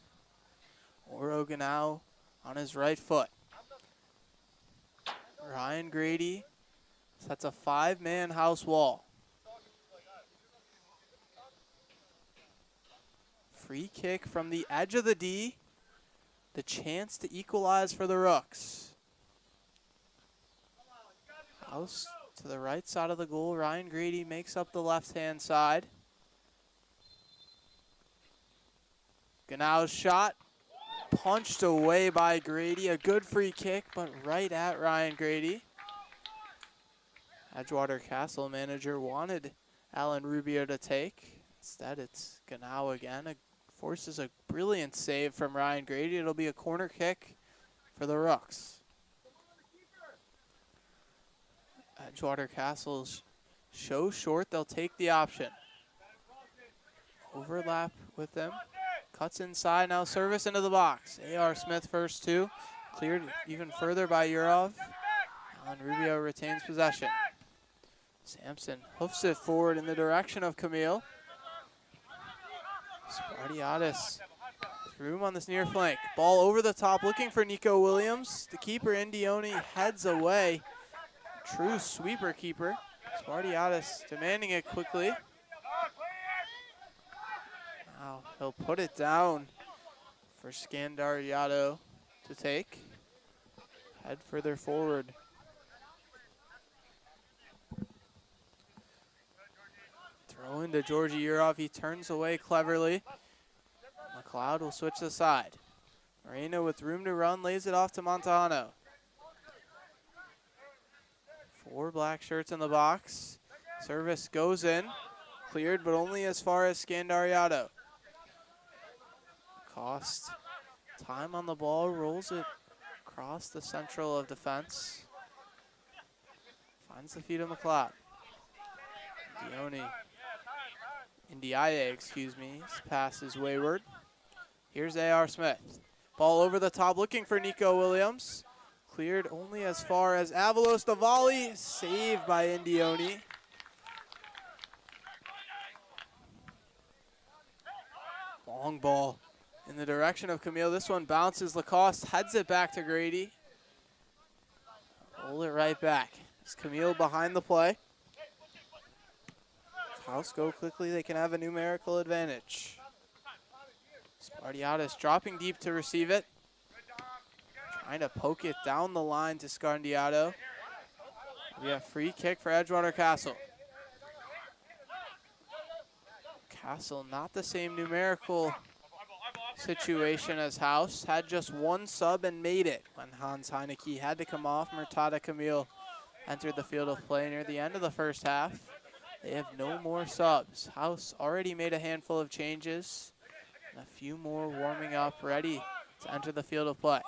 Oroganau on his right foot. Ryan Grady sets a 5-man house wall. Free kick from the edge of the D. The chance to equalize for the Rooks. House to the right side of the goal. Ryan Grady makes up the left-hand side. Ganau's shot. Punched away by Grady. A good free kick, but right at Ryan Grady. Edgewater Castle manager wanted Alan Rubio to take. Instead, it's Ganau again. Forces a brilliant save from Ryan Grady. It'll be a corner kick for the Rooks. Edgewater Castle's show short. They'll take the option. Overlap with them. Cuts inside, now service into the box. A.R. Smith first two. Cleared even further by Urov. Alan Rubio retains possession. Sampson hoofs it forward in the direction of Camille. Spartiadis with room on this near flank. Ball over the top, looking for Nico Williams. The keeper, Indioni, heads away. True sweeper keeper. Spartiadis demanding it quickly. Now he'll put it down for Scandariato to take. Head further forward. Throw into Georgi Urov. He turns away cleverly. McLeod will switch the side. Moreno with room to run lays it off to Montano. 4 black shirts in the box. Service goes in. Cleared, but only as far as Scandariato. Cost time on the ball, rolls it across the central of defense. Finds the feet of McLeod. Indiaye, excuse me. His pass is wayward. Here's A.R. Smith. Ball over the top, looking for Nico Williams. Cleared only as far as Avalos. The volley, saved by Indioni. Long ball in the direction of Camille. This one bounces. Lacoste heads it back to Grady. Roll it right back. It's Camille behind the play. If House go quickly, they can have a numerical advantage. Spartiadis dropping deep to receive it. Trying to poke it down the line to Scandiato. We have free kick for Edgewater Castle. Castle not the same numerical situation as House. Had just one sub and made it when Hans Heineke had to come off. Murtada Camille entered the field of play near the end of the first half. They have no more subs. House already made a handful of changes. And a few more warming up, ready to enter the field of play.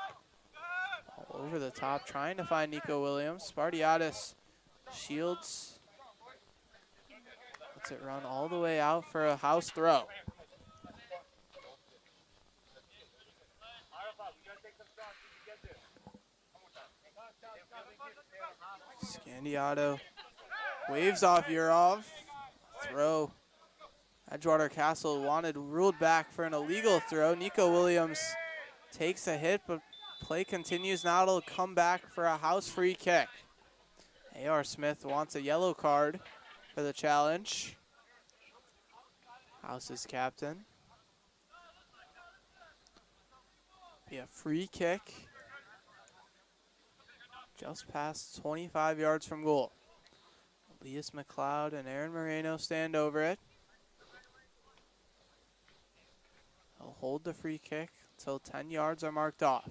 Ball Over the top, trying to find Nico Williams. Spartiatis shields. Lets it run all the way out for a house throw. Scandiato waves off Urov. Throw. Edgewater Castle ruled back for an illegal throw. Nico Williams takes a hit, but play continues. Now it'll come back for a house free kick. A.R. Smith wants a yellow card for the challenge. House's captain. Be a free kick. Just past 25 yards from goal. Elias McLeod and Aaron Moreno stand over it. They'll hold the free kick until 10 yards are marked off.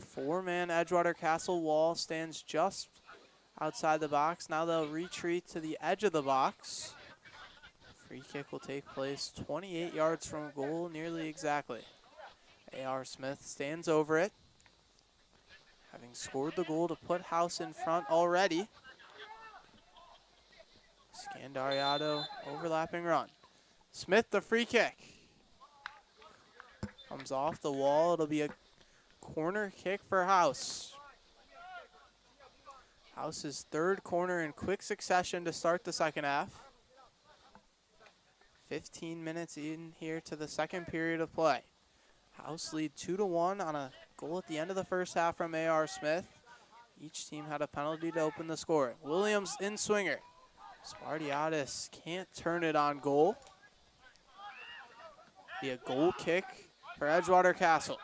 Four-man Edgewater Castle wall stands just outside the box. Now they'll retreat to the edge of the box. Free kick will take place 28 yards from goal, nearly exactly. A.R. Smith stands over it, having scored the goal to put House in front already. Scandariato, overlapping run. Smith, the free kick. Comes off the wall. It'll be a corner kick for House. House's third corner in quick succession to start the second half. 15 minutes in here to the second period of play. House lead 2-1 on a goal at the end of the first half from A.R. Smith. Each team had a penalty to open the scoring. Williams in swinger. Spartiatis can't turn it on goal. Be a goal kick for Edgewater Castle.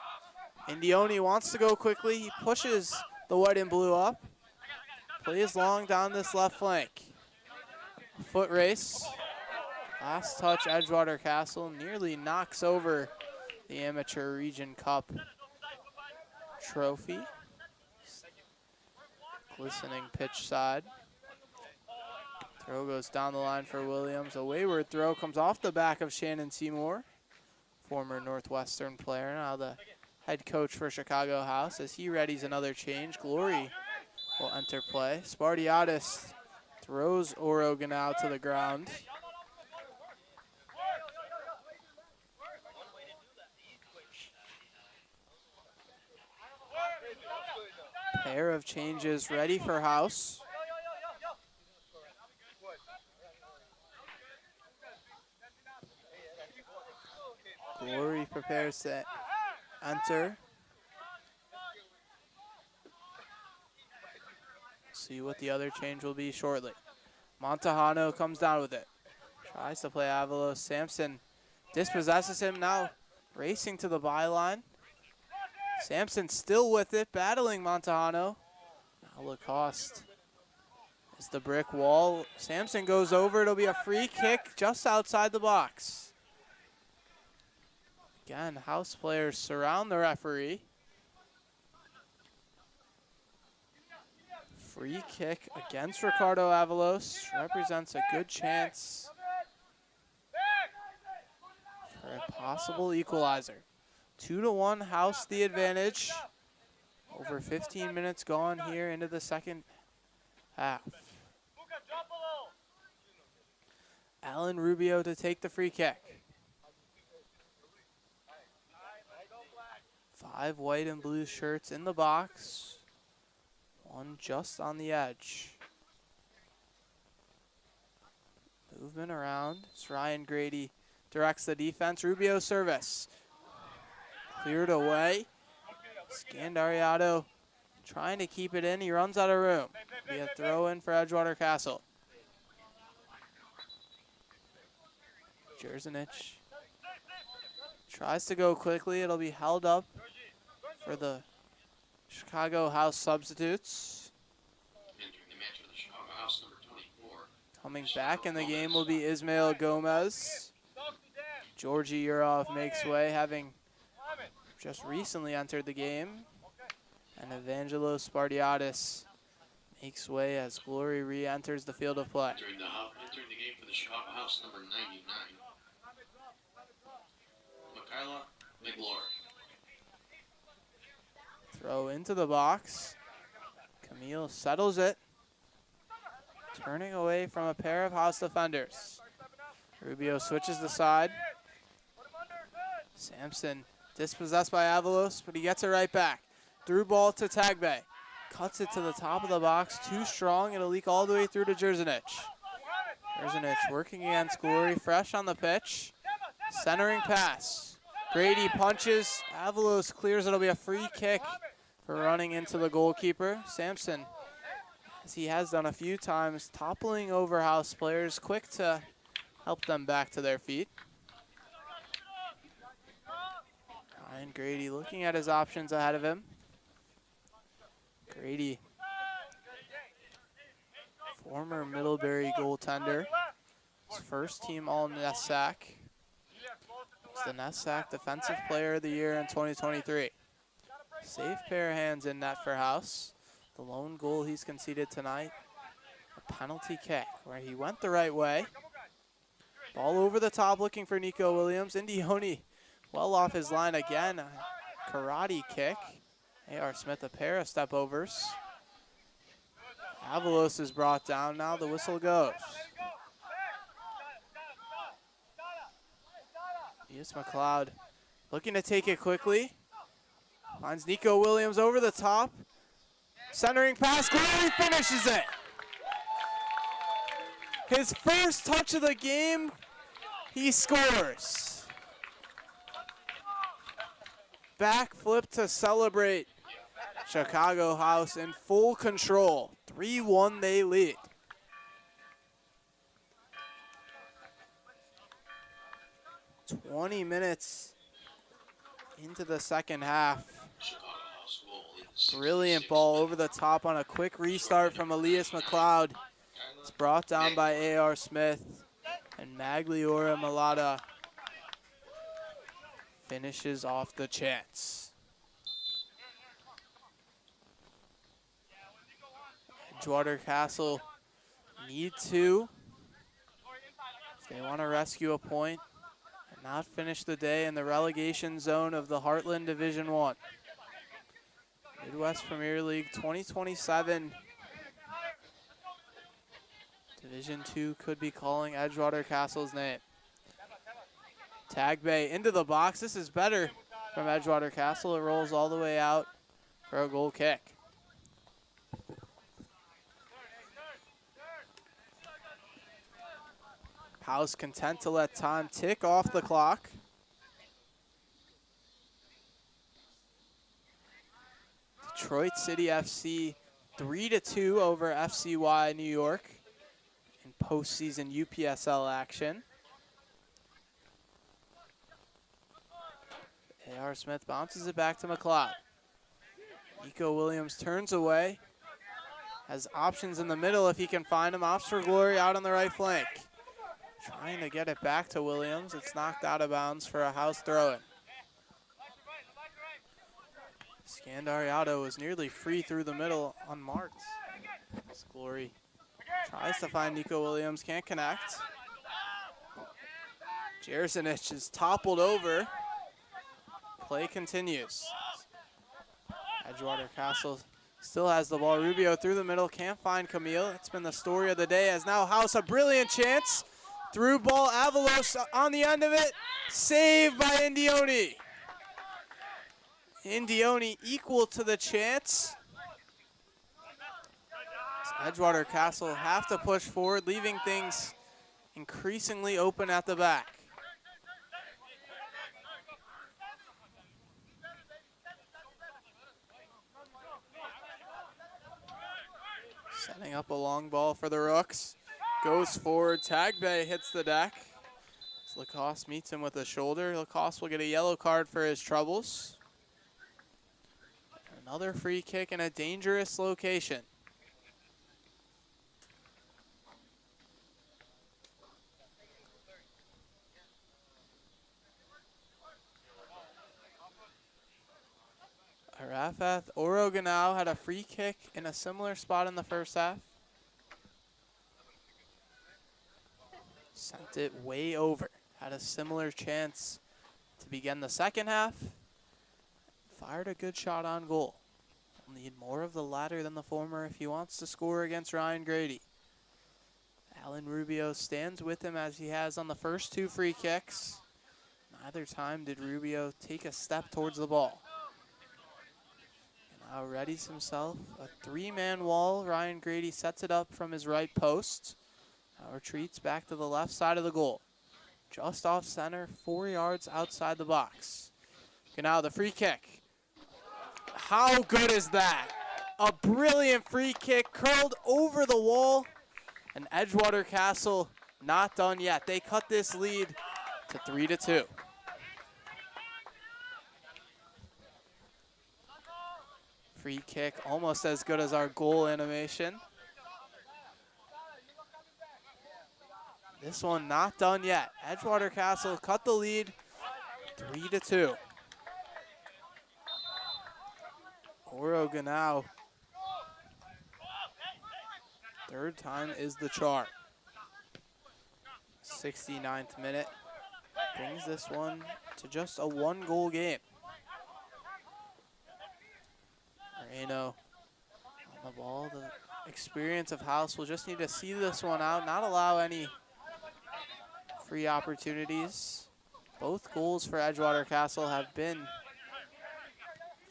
Indioni wants to go quickly. He pushes the white and blue up. Plays long down this left flank. Foot race. Last touch, Edgewater Castle nearly knocks over the Amateur Region Cup trophy. Glistening pitch side. Throw goes down the line for Williams. A wayward throw comes off the back of Shannon Seymour, former Northwestern player, now the head coach for Chicago House. As he readies another change, Glory will enter play. Spartiatis throws Orogan out to the ground. Pair of changes ready for House. Glory prepares to enter. See what the other change will be shortly. Montejano comes down with it. Tries to play Avalos. Sampson dispossesses him, now racing to the byline. Sampson still with it, battling Montejano. Now Lacoste is the brick wall. Sampson goes over. It'll be a free kick just outside the box. Again, House players surround the referee. Free kick against Ricardo Avalos. Represents a good chance for a possible equalizer. 2-1, House the advantage. Over 15 minutes gone here into the second half. Alan Rubio to take the free kick. 5 white and blue shirts in the box. One just on the edge. Movement around. As Ryan Grady directs the defense. Rubio service. Cleared away. Scandariato trying to keep it in. He runs out of room. Be a throw in for Edgewater Castle. Jerzenich tries to go quickly. It'll be held up for the Chicago House substitutes. Entering the match for the Chicago House, number 24. Coming back in the game will be Ismail Gomez. Georgi Urov makes way, having just recently entered the game. And Evangelos Spartiatis makes way as Glory re-enters the field of play. Entering the game for the Chicago House, number 99. Michaela McGlory. Throw into the box. Camille settles it. Turning away from a pair of house defenders. Rubio switches the side. Sampson dispossessed by Avalos, but he gets it right back. Through ball to Tagbay. Cuts it to the top of the box. Too strong. It'll leak all the way through to Jerzanich. Jerzanich working against Glory. Fresh on the pitch. Centering pass. Grady punches. Avalos clears. It'll be a free kick for running into the goalkeeper. Sampson, as he has done a few times, toppling over house players, quick to help them back to their feet. Ryan Grady looking at his options ahead of him. Grady, former Middlebury goaltender, his first team All-NESAC. He's the NESAC Defensive Player of the Year in 2023. Safe pair of hands in net for House. The lone goal he's conceded tonight, a penalty kick where he went the right way. Ball over the top looking for Nico Williams. Indioni well off his line again. A karate kick. A.R. Smith a pair of step overs. Avalos is brought down. Now the whistle goes. Elias McLeod looking to take it quickly. Finds Nico Williams over the top. Centering pass. Glory finishes it. His first touch of the game, he scores. Backflip to celebrate. Chicago House in full control. 3-1 they lead. "20 minutes into the second half. Brilliant ball over the top on a quick restart from Elias McLeod. It's brought down by A.R. Smith, and Magliora Malata finishes off the chance. Edgewater Castle need to, if they want to rescue a point and not finish the day in the relegation zone of the Heartland Division 1. Midwest Premier League 2027. Division 2 could be calling Edgewater Castle's name. Tagbay into the box. This is better from Edgewater Castle. It rolls all the way out for a goal kick. House content to let time tick off the clock. Detroit City FC 3-2 over FCY New York in postseason UPSL action. A.R. Smith bounces it back to McLeod. Nico Williams turns away. Has options in the middle if he can find him. Ops for Glory out on the right flank. Trying to get it back to Williams. It's knocked out of bounds for a House throw-in. Scandariato was nearly free through the middle unmarked. As Glory tries to find Nico Williams, can't connect. Jerzanich is toppled over. Play continues. Edgewater Castle still has the ball. Rubio through the middle, can't find Camille. It's been the story of the day as now House a brilliant chance. Through ball, Avalos on the end of it. Saved by Indioni. Indioni equal to the chance. Edgewater Castle have to push forward, leaving things increasingly open at the back. Setting up a long ball for the Rooks. Goes forward, Tagbay hits the deck. As Lacoste meets him with a shoulder. Lacoste will get a yellow card for his troubles. Another free kick in a dangerous location. Arafat Oroganao had a free kick in a similar spot in the first half. Sent it way over. Had a similar chance to begin the second half. Fired a good shot on goal. Need more of the latter than the former if he wants to score against Ryan Grady. Alan Rubio stands with him as he has on the first 2 free kicks. Neither time did Rubio take a step towards the ball. And now readies himself. A 3-man wall. Ryan Grady sets it up from his right post. Now retreats back to the left side of the goal. Just off center, 4 yards outside the box. Okay, now the free kick. How good is that? A brilliant free kick curled over the wall. And Edgewater Castle not done yet. They cut this lead to 3-2. Free kick almost as good as our goal animation. This one not done yet. Edgewater Castle cut the lead 3-2. Oro Ganao. Third time is the charm. 69th minute brings this one to just a 1-goal game. Moreno on the ball. The experience of House will just need to see this one out, not allow any free opportunities. Both goals for Edgewater Castle have been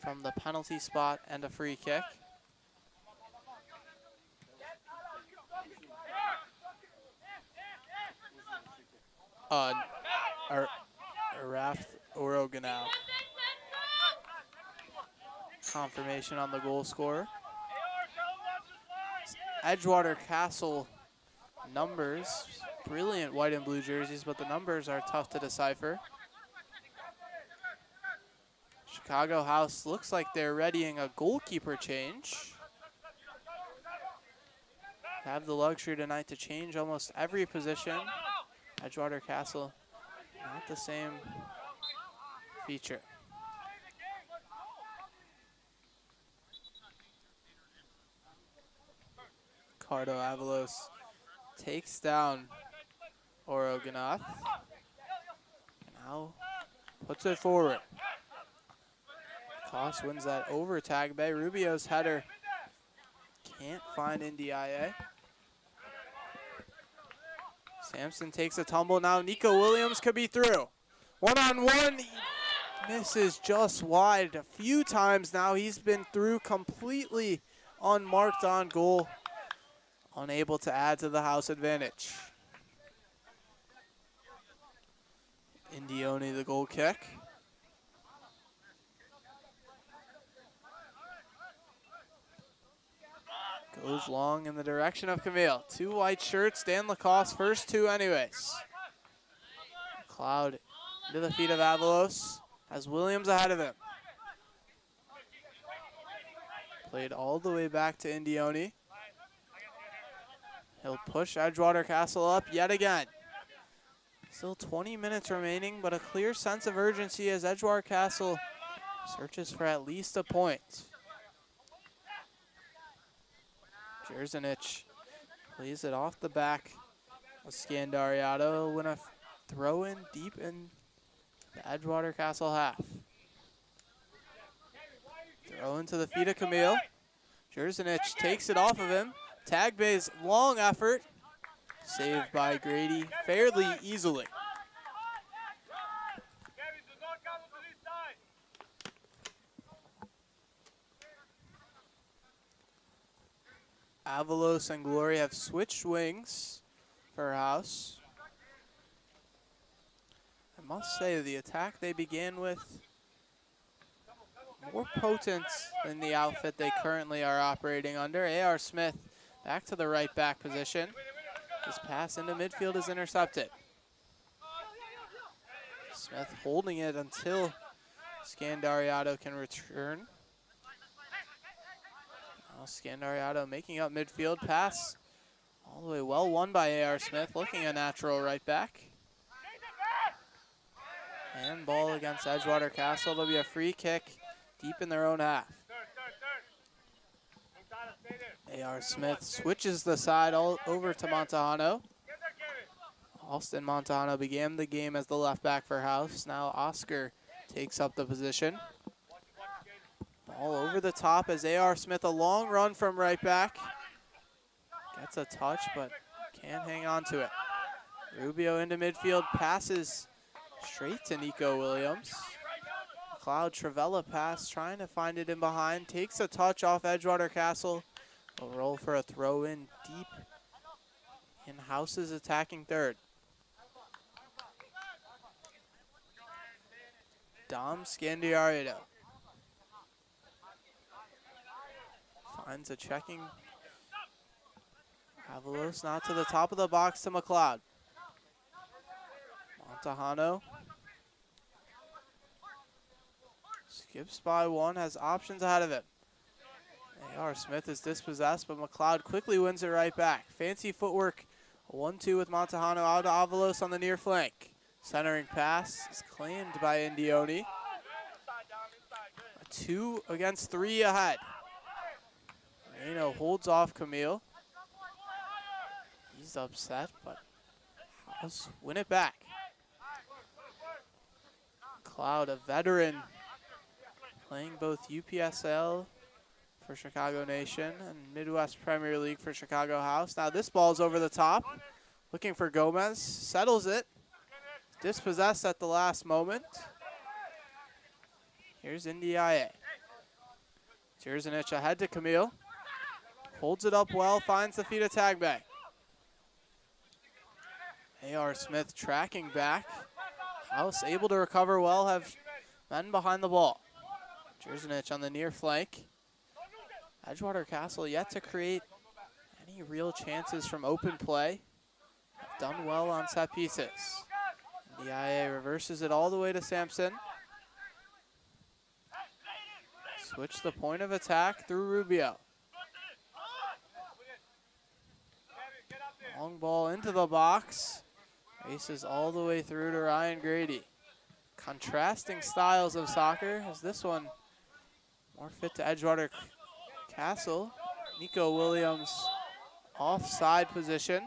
from the penalty spot and a free kick. Raft Oroganao. Confirmation on the goal scorer. Edgewater Castle numbers, brilliant white and blue jerseys, but the numbers are tough to decipher. Chicago House looks like they're readying a goalkeeper change. Have the luxury tonight to change almost every position. Edgewater Castle, not the same feature. Cardo Avalos takes down Oroganath. Now puts it forward. Koss wins that over tag bay. Rubio's header can't find Ndiaye. Sampson takes a tumble now. Nico Williams could be through. One-on-one, misses just wide a few times now. He's been through completely unmarked on goal. Unable to add to the House advantage. Indioni the goal kick. Goes long in the direction of Camille. 2 white shirts, Dan Lacoste, first 2 anyways. Cloud into the feet of Avalos, has Williams ahead of him. Played all the way back to Indioni. He'll push Edgewater Castle up yet again. Still 20 minutes remaining, but a clear sense of urgency as Edgewater Castle searches for at least a point. Jerzanich plays it off the back of Scandariato. When a throw in deep in the Edgewater Castle half. Throw into the feet of Camille. Jerzanich takes it off of him. Tagbay's long effort. Saved by Grady fairly easily. Avalos and Glory have switched wings for House. I must say the attack they began with more potent than the outfit they currently are operating under. A.R. Smith back to the right back position. His pass into midfield is intercepted. Smith holding it until Scandariato can return. Now Scandariato making up midfield, pass all the way well won by A.R. Smith, looking a natural right back. And ball against Edgewater Castle. It'll be a free kick deep in their own half. A.R. Smith switches the side all over to Montejano. Alston Montejano began the game as the left back for House. Now Oscar takes up the position. All over the top as A.R. Smith, a long run from right back. Gets a touch, but can't hang on to it. Rubio into midfield, passes straight to Nico Williams. McLeod Travella pass, trying to find it in behind. Takes a touch off Edgewater Castle. A roll for a throw in deep in House's attacking third. Dom Scandiarido finds a checking. Avalos not to the top of the box to McLeod. Montejano skips by one, has options ahead of it. A.R. Smith is dispossessed, but McLeod quickly wins it right back. Fancy footwork, a 1-2 with Montejano out to Avalos on the near flank. Centering pass is claimed by Indioni. A 2 against 3 ahead. Moreno holds off Camille. He's upset, but House win it back. McLeod, a veteran, playing both UPSL for Chicago Nation and Midwest Premier League for Chicago House. Now this ball's over the top, looking for Gomez, settles it, dispossessed at the last moment. Here's NDIA. Jerzanich ahead to Camille, holds it up well, finds the feet of Tagbay. A.R. Smith tracking back. House able to recover well, have men behind the ball. Jerzanich on the near flank. Edgewater Castle yet to create any real chances from open play. Have done well on set pieces. The IA reverses it all the way to Sampson. Switch the point of attack through Rubio. Long ball into the box. Races all the way through to Ryan Grady. Contrasting styles of soccer, as this one more fit to Edgewater Castle. Nico Williams offside position.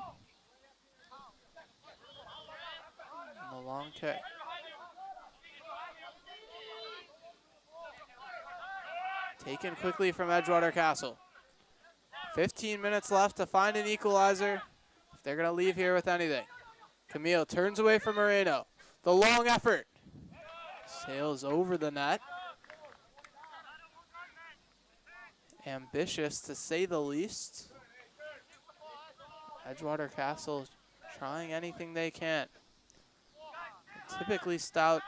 And the long kick. Taken quickly from Edgewater Castle. 15 minutes left to find an equalizer if they're going to leave here with anything. Camille turns away from Moreno. The long effort. Sails over the net. Ambitious, to say the least. Edgewater Castle trying anything they can. Typically stout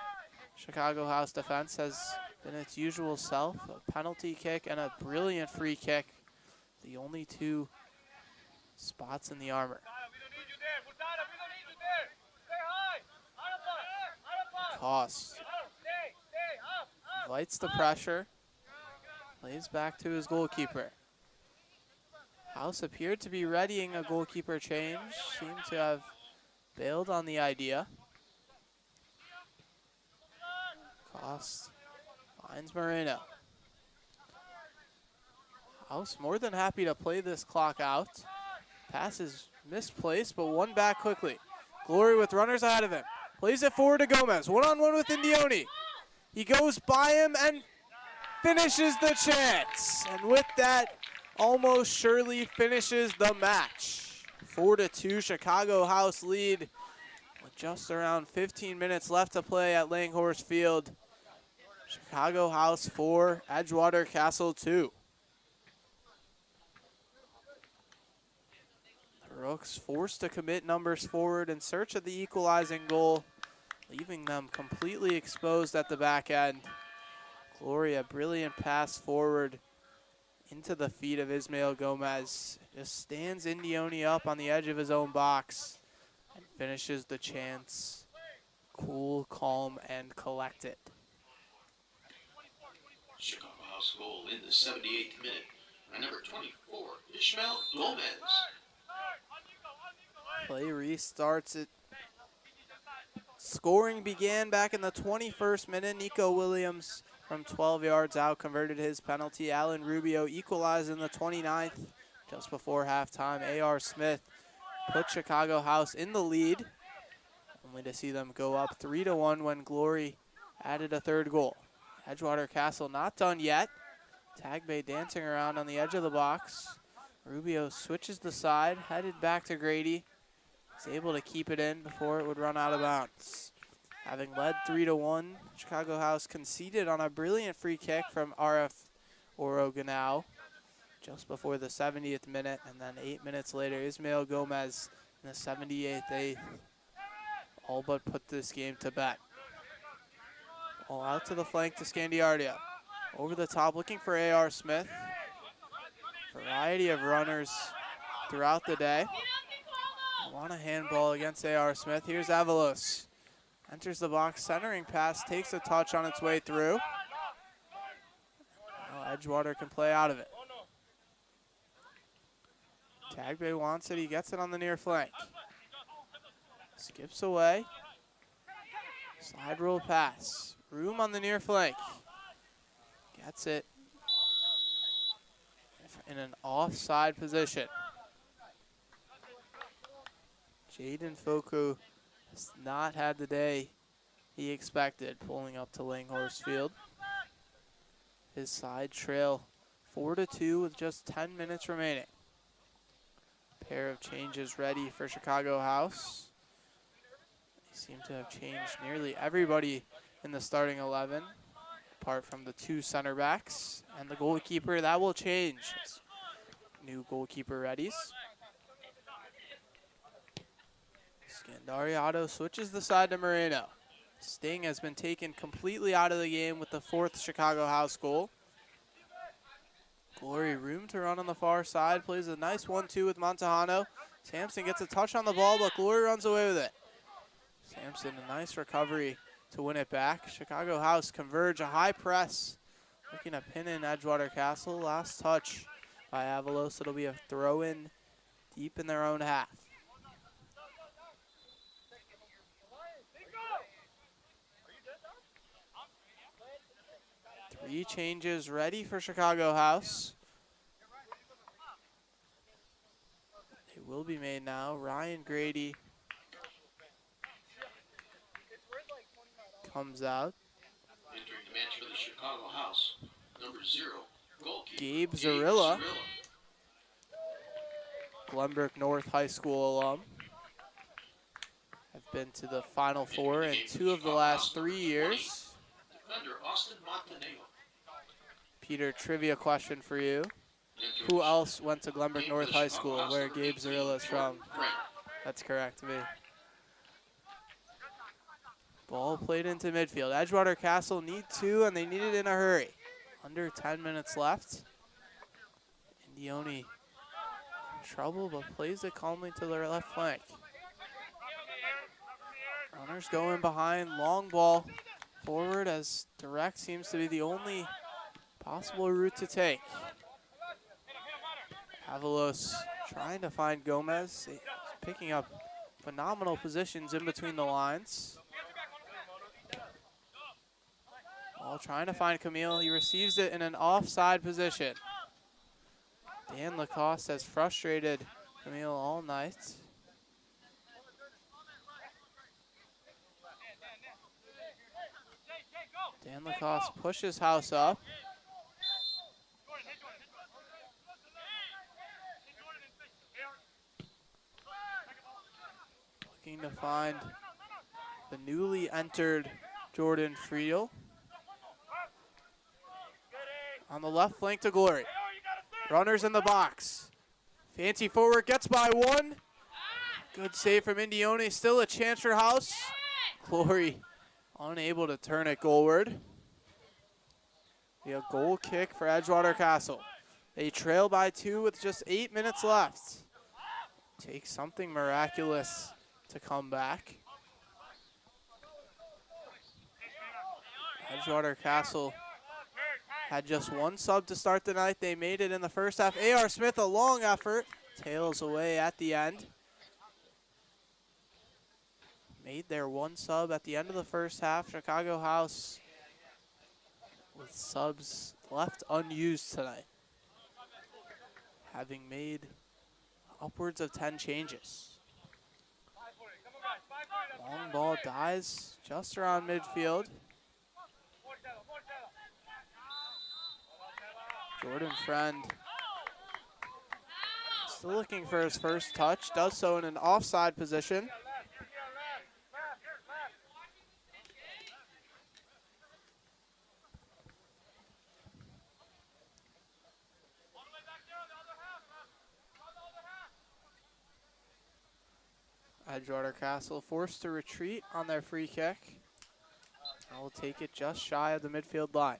Chicago House defense has been its usual self. A penalty kick and a brilliant free kick. The only two spots in the armor. Cost invites the pressure. Plays back to his goalkeeper. House appeared to be readying a goalkeeper change. Seemed to have bailed on the idea. Cost finds Moreno. House more than happy to play this clock out. Pass is misplaced, but won back quickly. Glory with runners ahead of him. Plays it forward to Gomez. One-on-one with Indioni. He goes by him and finishes the chance. And with that, almost surely finishes the match. 4-2 Chicago House lead with just around 15 minutes left to play at Langhorst Field. Chicago House 4, Edgewater Castle 2. The Rooks forced to commit numbers forward in search of the equalizing goal, leaving them completely exposed at the back end. Glory, a brilliant pass forward into the feet of Ismael Gomez. Just stands Indioni up on the edge of his own box and finishes the chance. Cool, calm, and collected. Chicago House goal in the 78th minute by number 24, Ishmael Gomez. Play restarts it. Scoring began back in the 21st minute. Nico Williams from 12 yards out converted his penalty. Alan Rubio equalized in the 29th just before halftime. A.R. Smith put Chicago House in the lead, only to see them go up 3-1 when Glory added a third goal. Edgewater Castle not done yet. Tagbay dancing around on the edge of the box. Rubio switches the side, headed back to Grady. He's able to keep it in before it would run out of bounds. Having led 3-1, Chicago House conceded on a brilliant free kick from RF Oroganao just before the 70th minute, and then 8 minutes later, Ismael Gomez in the 78th all but put this game to bed. All out to the flank to Scandiardia. Over the top, looking for A.R. Smith. Variety of runners throughout the day. Want a handball against A.R. Smith. Here's Avalos. Enters the box, centering pass, takes a touch on its way through. Now Edgewater can play out of it. Tagbay wants it, he gets it on the near flank. Skips away. Slide roll pass. Room on the near flank. Gets it in an offside position. Jaden Foku has not had the day he expected pulling up to Langhorst Field. His side trail 4-2 with just 10 minutes remaining. Pair of changes ready for Chicago House. They seem to have changed nearly everybody in the starting 11, apart from the two center backs and the goalkeeper. That will change. New goalkeeper readies. Scandariato switches the side to Moreno. Sting has been taken completely out of the game with the 4th Chicago House goal. Glory room to run on the far side. Plays a nice 1-2 with Montejano. Sampson gets a touch on the ball, but Glory runs away with it. Sampson, a nice recovery to win it back. Chicago House converge, a high press. Looking to pin in Edgewater Castle. Last touch by Avalos. It'll be a throw-in deep in their own half. Three changes ready for Chicago House. They will be made now. Ryan Grady comes out. Entering the match for the Chicago House, number 0, goalkeeper Gabe Zarilla, Glenbrook North High School alum. Have been to the Final Four in 2 of the last 3 years. Defender Austin Montenegro. Peter, trivia question for you. Who else went to Glenbrook North High School, where Gabe Zarilla is from? That's correct, me. Ball played into midfield. Edgewater Castle need 2, and they need it in a hurry. Under 10 minutes left. Indioni in trouble, but plays it calmly to their left flank. Runners going behind, long ball forward, as direct seems to be the only possible route to take. Avalos trying to find Gomez, picking up phenomenal positions in between the lines. Ball trying to find Camille. He receives it in an offside position. Dan Lacoste has frustrated Camille all night. Dan Lacoste pushes House up. Looking to find the newly entered Jordan Friedel. On the left flank to Glory. Runners in the box. Fancy forward, gets by 1. Good save from Indioni. Still a chance for House. Glory unable to turn it goalward. A goal kick for Edgewater Castle. They trail by 2 with just 8 minutes left. Takes something miraculous to come back. Edgewater Castle had just 1 sub to start the night. They made it in the first half. A.R. Smith, a long effort. Tails away at the end. Made their 1 sub at the end of the first half. Chicago House with subs left unused tonight, having made upwards of 10 changes. Long ball dies just around midfield. Jordan Friend still looking for his first touch. Does so in an offside position. Edgewater Castle forced to retreat on their free kick. I will take it just shy of the midfield line.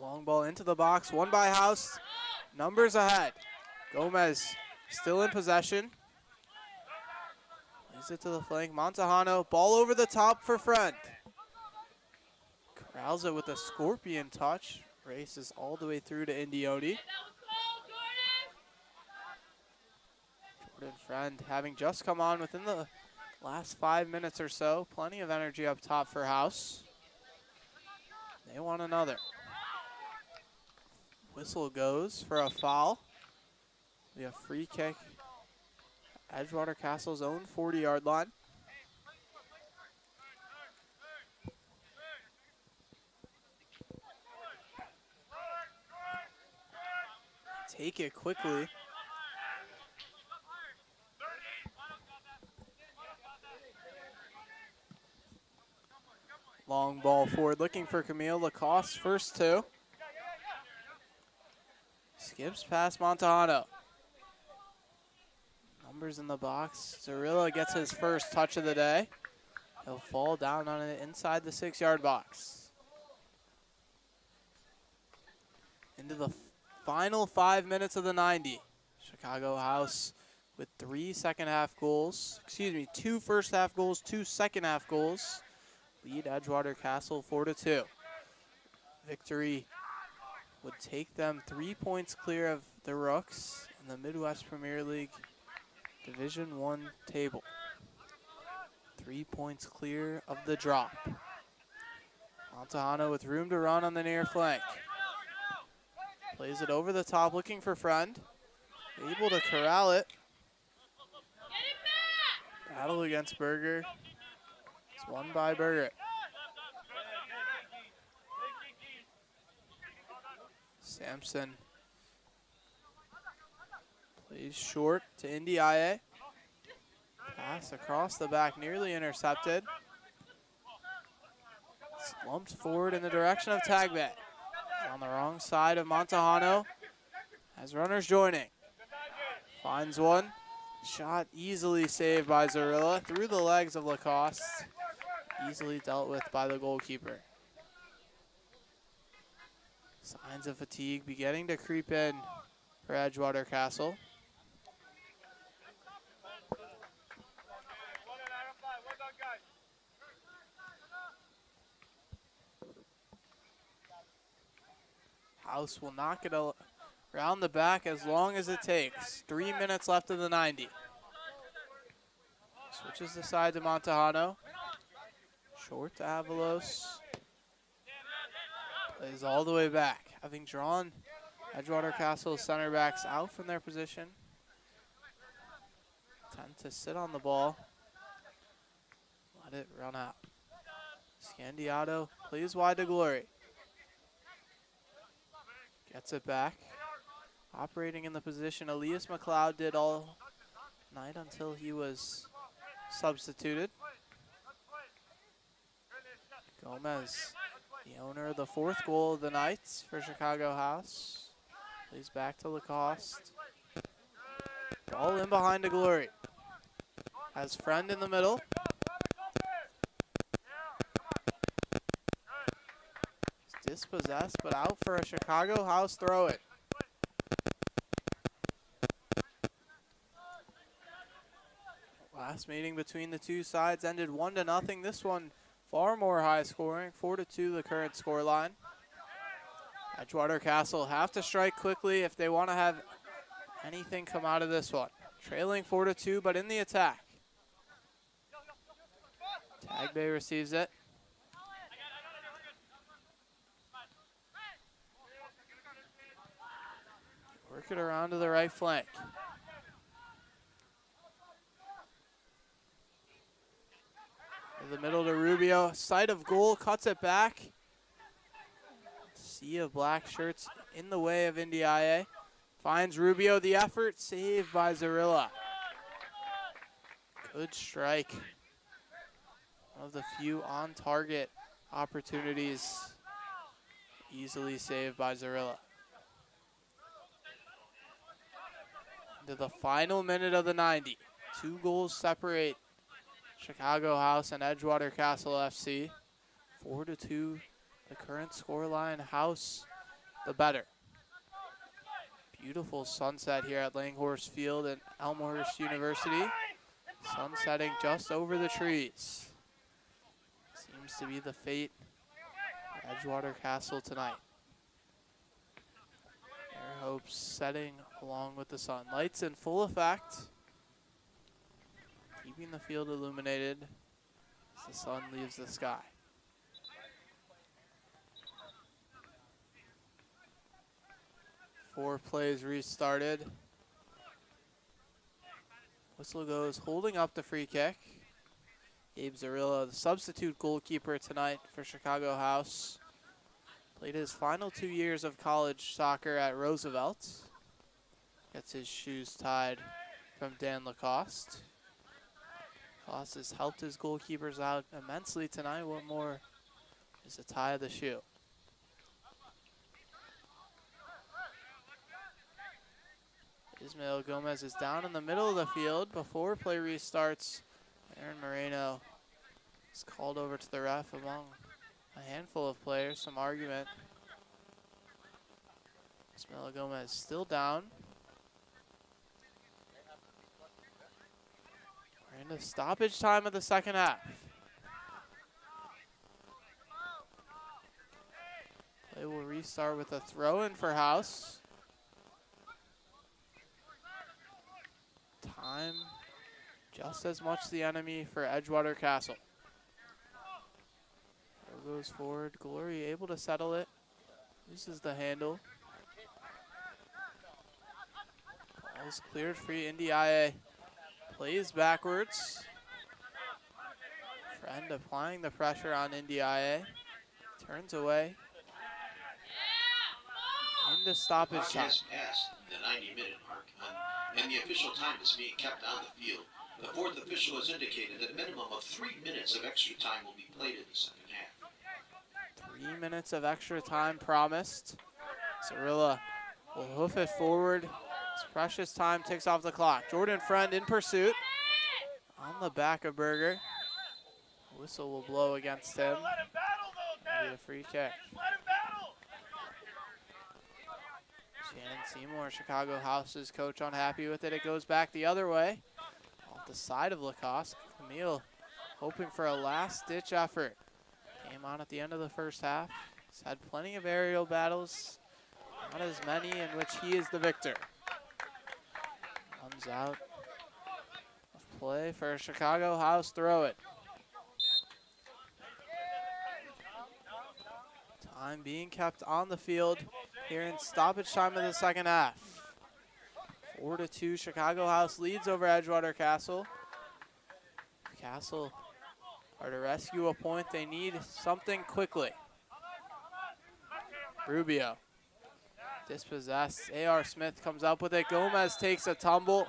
Long ball into the box, won by House. Numbers ahead. Gomez still in possession. Plays it to the flank. Montejano, ball over the top for Friend. Corrals it with a scorpion touch. Races all the way through to Indioni. Jordan Friend having just come on within the last 5 minutes or so. Plenty of energy up top for House. They want another. Whistle goes for a foul. We have free kick. Edgewater Castle's own 40-yard line. Take it quickly. Long ball forward, looking for Camille Lacoste, first two. Skips past Montejano. Numbers in the box. Zarilla gets his first touch of the day. He'll fall down on it inside the 6-yard box. Into the final 5 minutes of the 90. Chicago House with 2 first-half goals, 2 second-half goals. Lead Edgewater Castle 4-2. Victory would take them 3 points clear of the Rooks in the Midwest Premier League Division I table. 3 points clear of the drop. Montejano with room to run on the near flank. Plays it over the top, looking for Friend. Able to corral it. Battle against Berger. It's won by Berger. Sampson plays short to Ndiaye. Pass across the back, nearly intercepted. Slumped forward in the direction of Tagbay. On the wrong side of Montejano. Has runners joining. Finds one. Shot easily saved by Zarilla through the legs of Lacoste. Easily dealt with by the goalkeeper. Signs of fatigue beginning to creep in for Edgewater Castle. House will knock it around the back as long as it takes. 3 minutes left in the 90. Switches the side to Montejano. Short to Avalos. Plays all the way back. Having drawn Edgewater Castle's center backs out from their position. Tend to sit on the ball. Let it run out. Scandiato plays wide to Glory. Gets it back. Operating in the position Elias McLeod did all night until he was substituted. Gomez, the owner of the 4th goal of the night for Chicago House. Plays back to Lacoste. Ball in behind to Glory. Has Friend in the middle. He's dispossessed, but out for a Chicago House throw-in. Last meeting between the two sides ended 1-0. This one far more high scoring, 4-2 the current scoreline. Edgewater Castle have to strike quickly if they want to have anything come out of this one. Trailing 4-2, but in the attack. Tagbay receives it. Work it around to the right flank. To the middle to Rubio. Sight of goal, cuts it back. Sea of black shirts in the way of Ndiaye. Finds Rubio, the effort, saved by Zarilla. Good strike. One of the few on-target opportunities easily saved by Zarilla. Into the final minute of the 90. 2 goals separate Chicago House and Edgewater Castle FC. 4-2, the current scoreline. House, the better. Beautiful sunset here at Langhorst Field at Elmhurst University. Sun setting just over the trees. Seems to be the fate of Edgewater Castle tonight. Their hopes setting along with the sun. Lights in full effect, keeping the field illuminated as the sun leaves the sky. Four plays restarted. Whistle goes, holding up the free kick. Gabe Zarilla, the substitute goalkeeper tonight for Chicago House. Played his final 2 years of college soccer at Roosevelt. Gets his shoes tied from Dan Lacoste. Lacoste has helped his goalkeepers out immensely tonight. What more is a tie of the shoe? Ismael Gomez is down in the middle of the field. Before play restarts, Aaron Moreno is called over to the ref among a handful of players. Some argument. Ismael Gomez still down. We're into stoppage time of the second half. Play will restart with a throw-in for House. Time just as much the enemy for Edgewater Castle. Throw goes forward. Glory able to settle it. Loses the handle. Ball's cleared free. Ndiaye plays backwards. Friend applying the pressure on Ndiaye. Turns away. Into stoppage time. Past the 90-minute mark, and the official time is being kept on the field. The fourth official has indicated that a minimum of 3 minutes of extra time will be played in the second half. 3 minutes of extra time promised. Zarilla will hoof it forward. His precious time ticks off the clock. Jordan Friend in pursuit. On the back of Berger. Whistle will blow against him. Maybe a free kick. Shannon Seymour, Chicago House's coach, unhappy with it. It goes back the other way. Off the side of Lacoste. Camille hoping for a last-ditch effort. Came on at the end of the first half. He's had plenty of aerial battles. Not as many in which he is the victor. Runs out of play for a Chicago House throw it. Time being kept on the field here in stoppage time of the second half. 4-2, Chicago House leads over Edgewater Castle. Castle are to rescue a point. They need something quickly. Rubio dispossessed. A.R. Smith comes up with it. Gomez takes a tumble.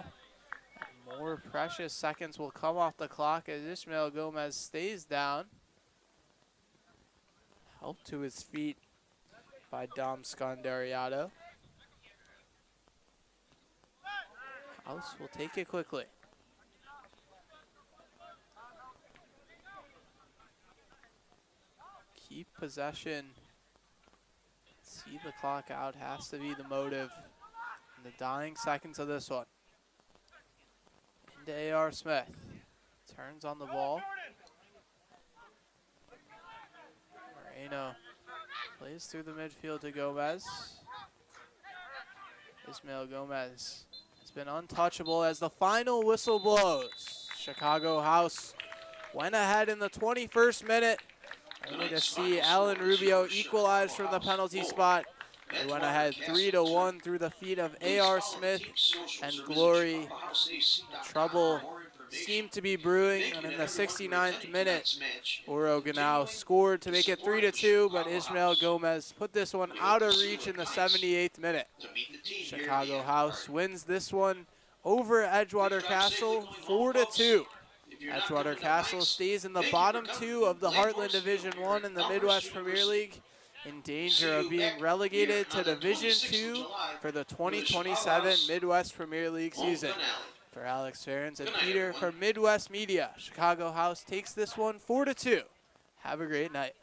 And more precious seconds will come off the clock as Ismael Gomez stays down. Helped to his feet by Dom Scandariato. House will take it quickly. Keep possession. See the clock out has to be the motive in the dying seconds of this one. Into A.R. Smith. Turns on the ball. Moreno plays through the midfield to Gomez. Ismael Gomez has been untouchable as the final whistle blows. Chicago House went ahead in the 21st minute, only to see Alan Rubio equalize from the penalty spot. They went ahead 3-1 through the feet of A.R. Smith and Glory. Trouble seemed to be brewing, and in the 69th minute, Oroganao scored to make it 3-2, but Ismael Gomez put this one out of reach in the 78th minute. Chicago House wins this one over Edgewater Castle 4-2. Edgewater Castle stays in the bottom two of the Heartland Division I in the Midwest Premier League, in danger of being relegated to Division II for the 2027 Midwest Premier League season. For Alex Ferencz and Peter from Midwest Media, Chicago House takes this one 4-2. Have a great night.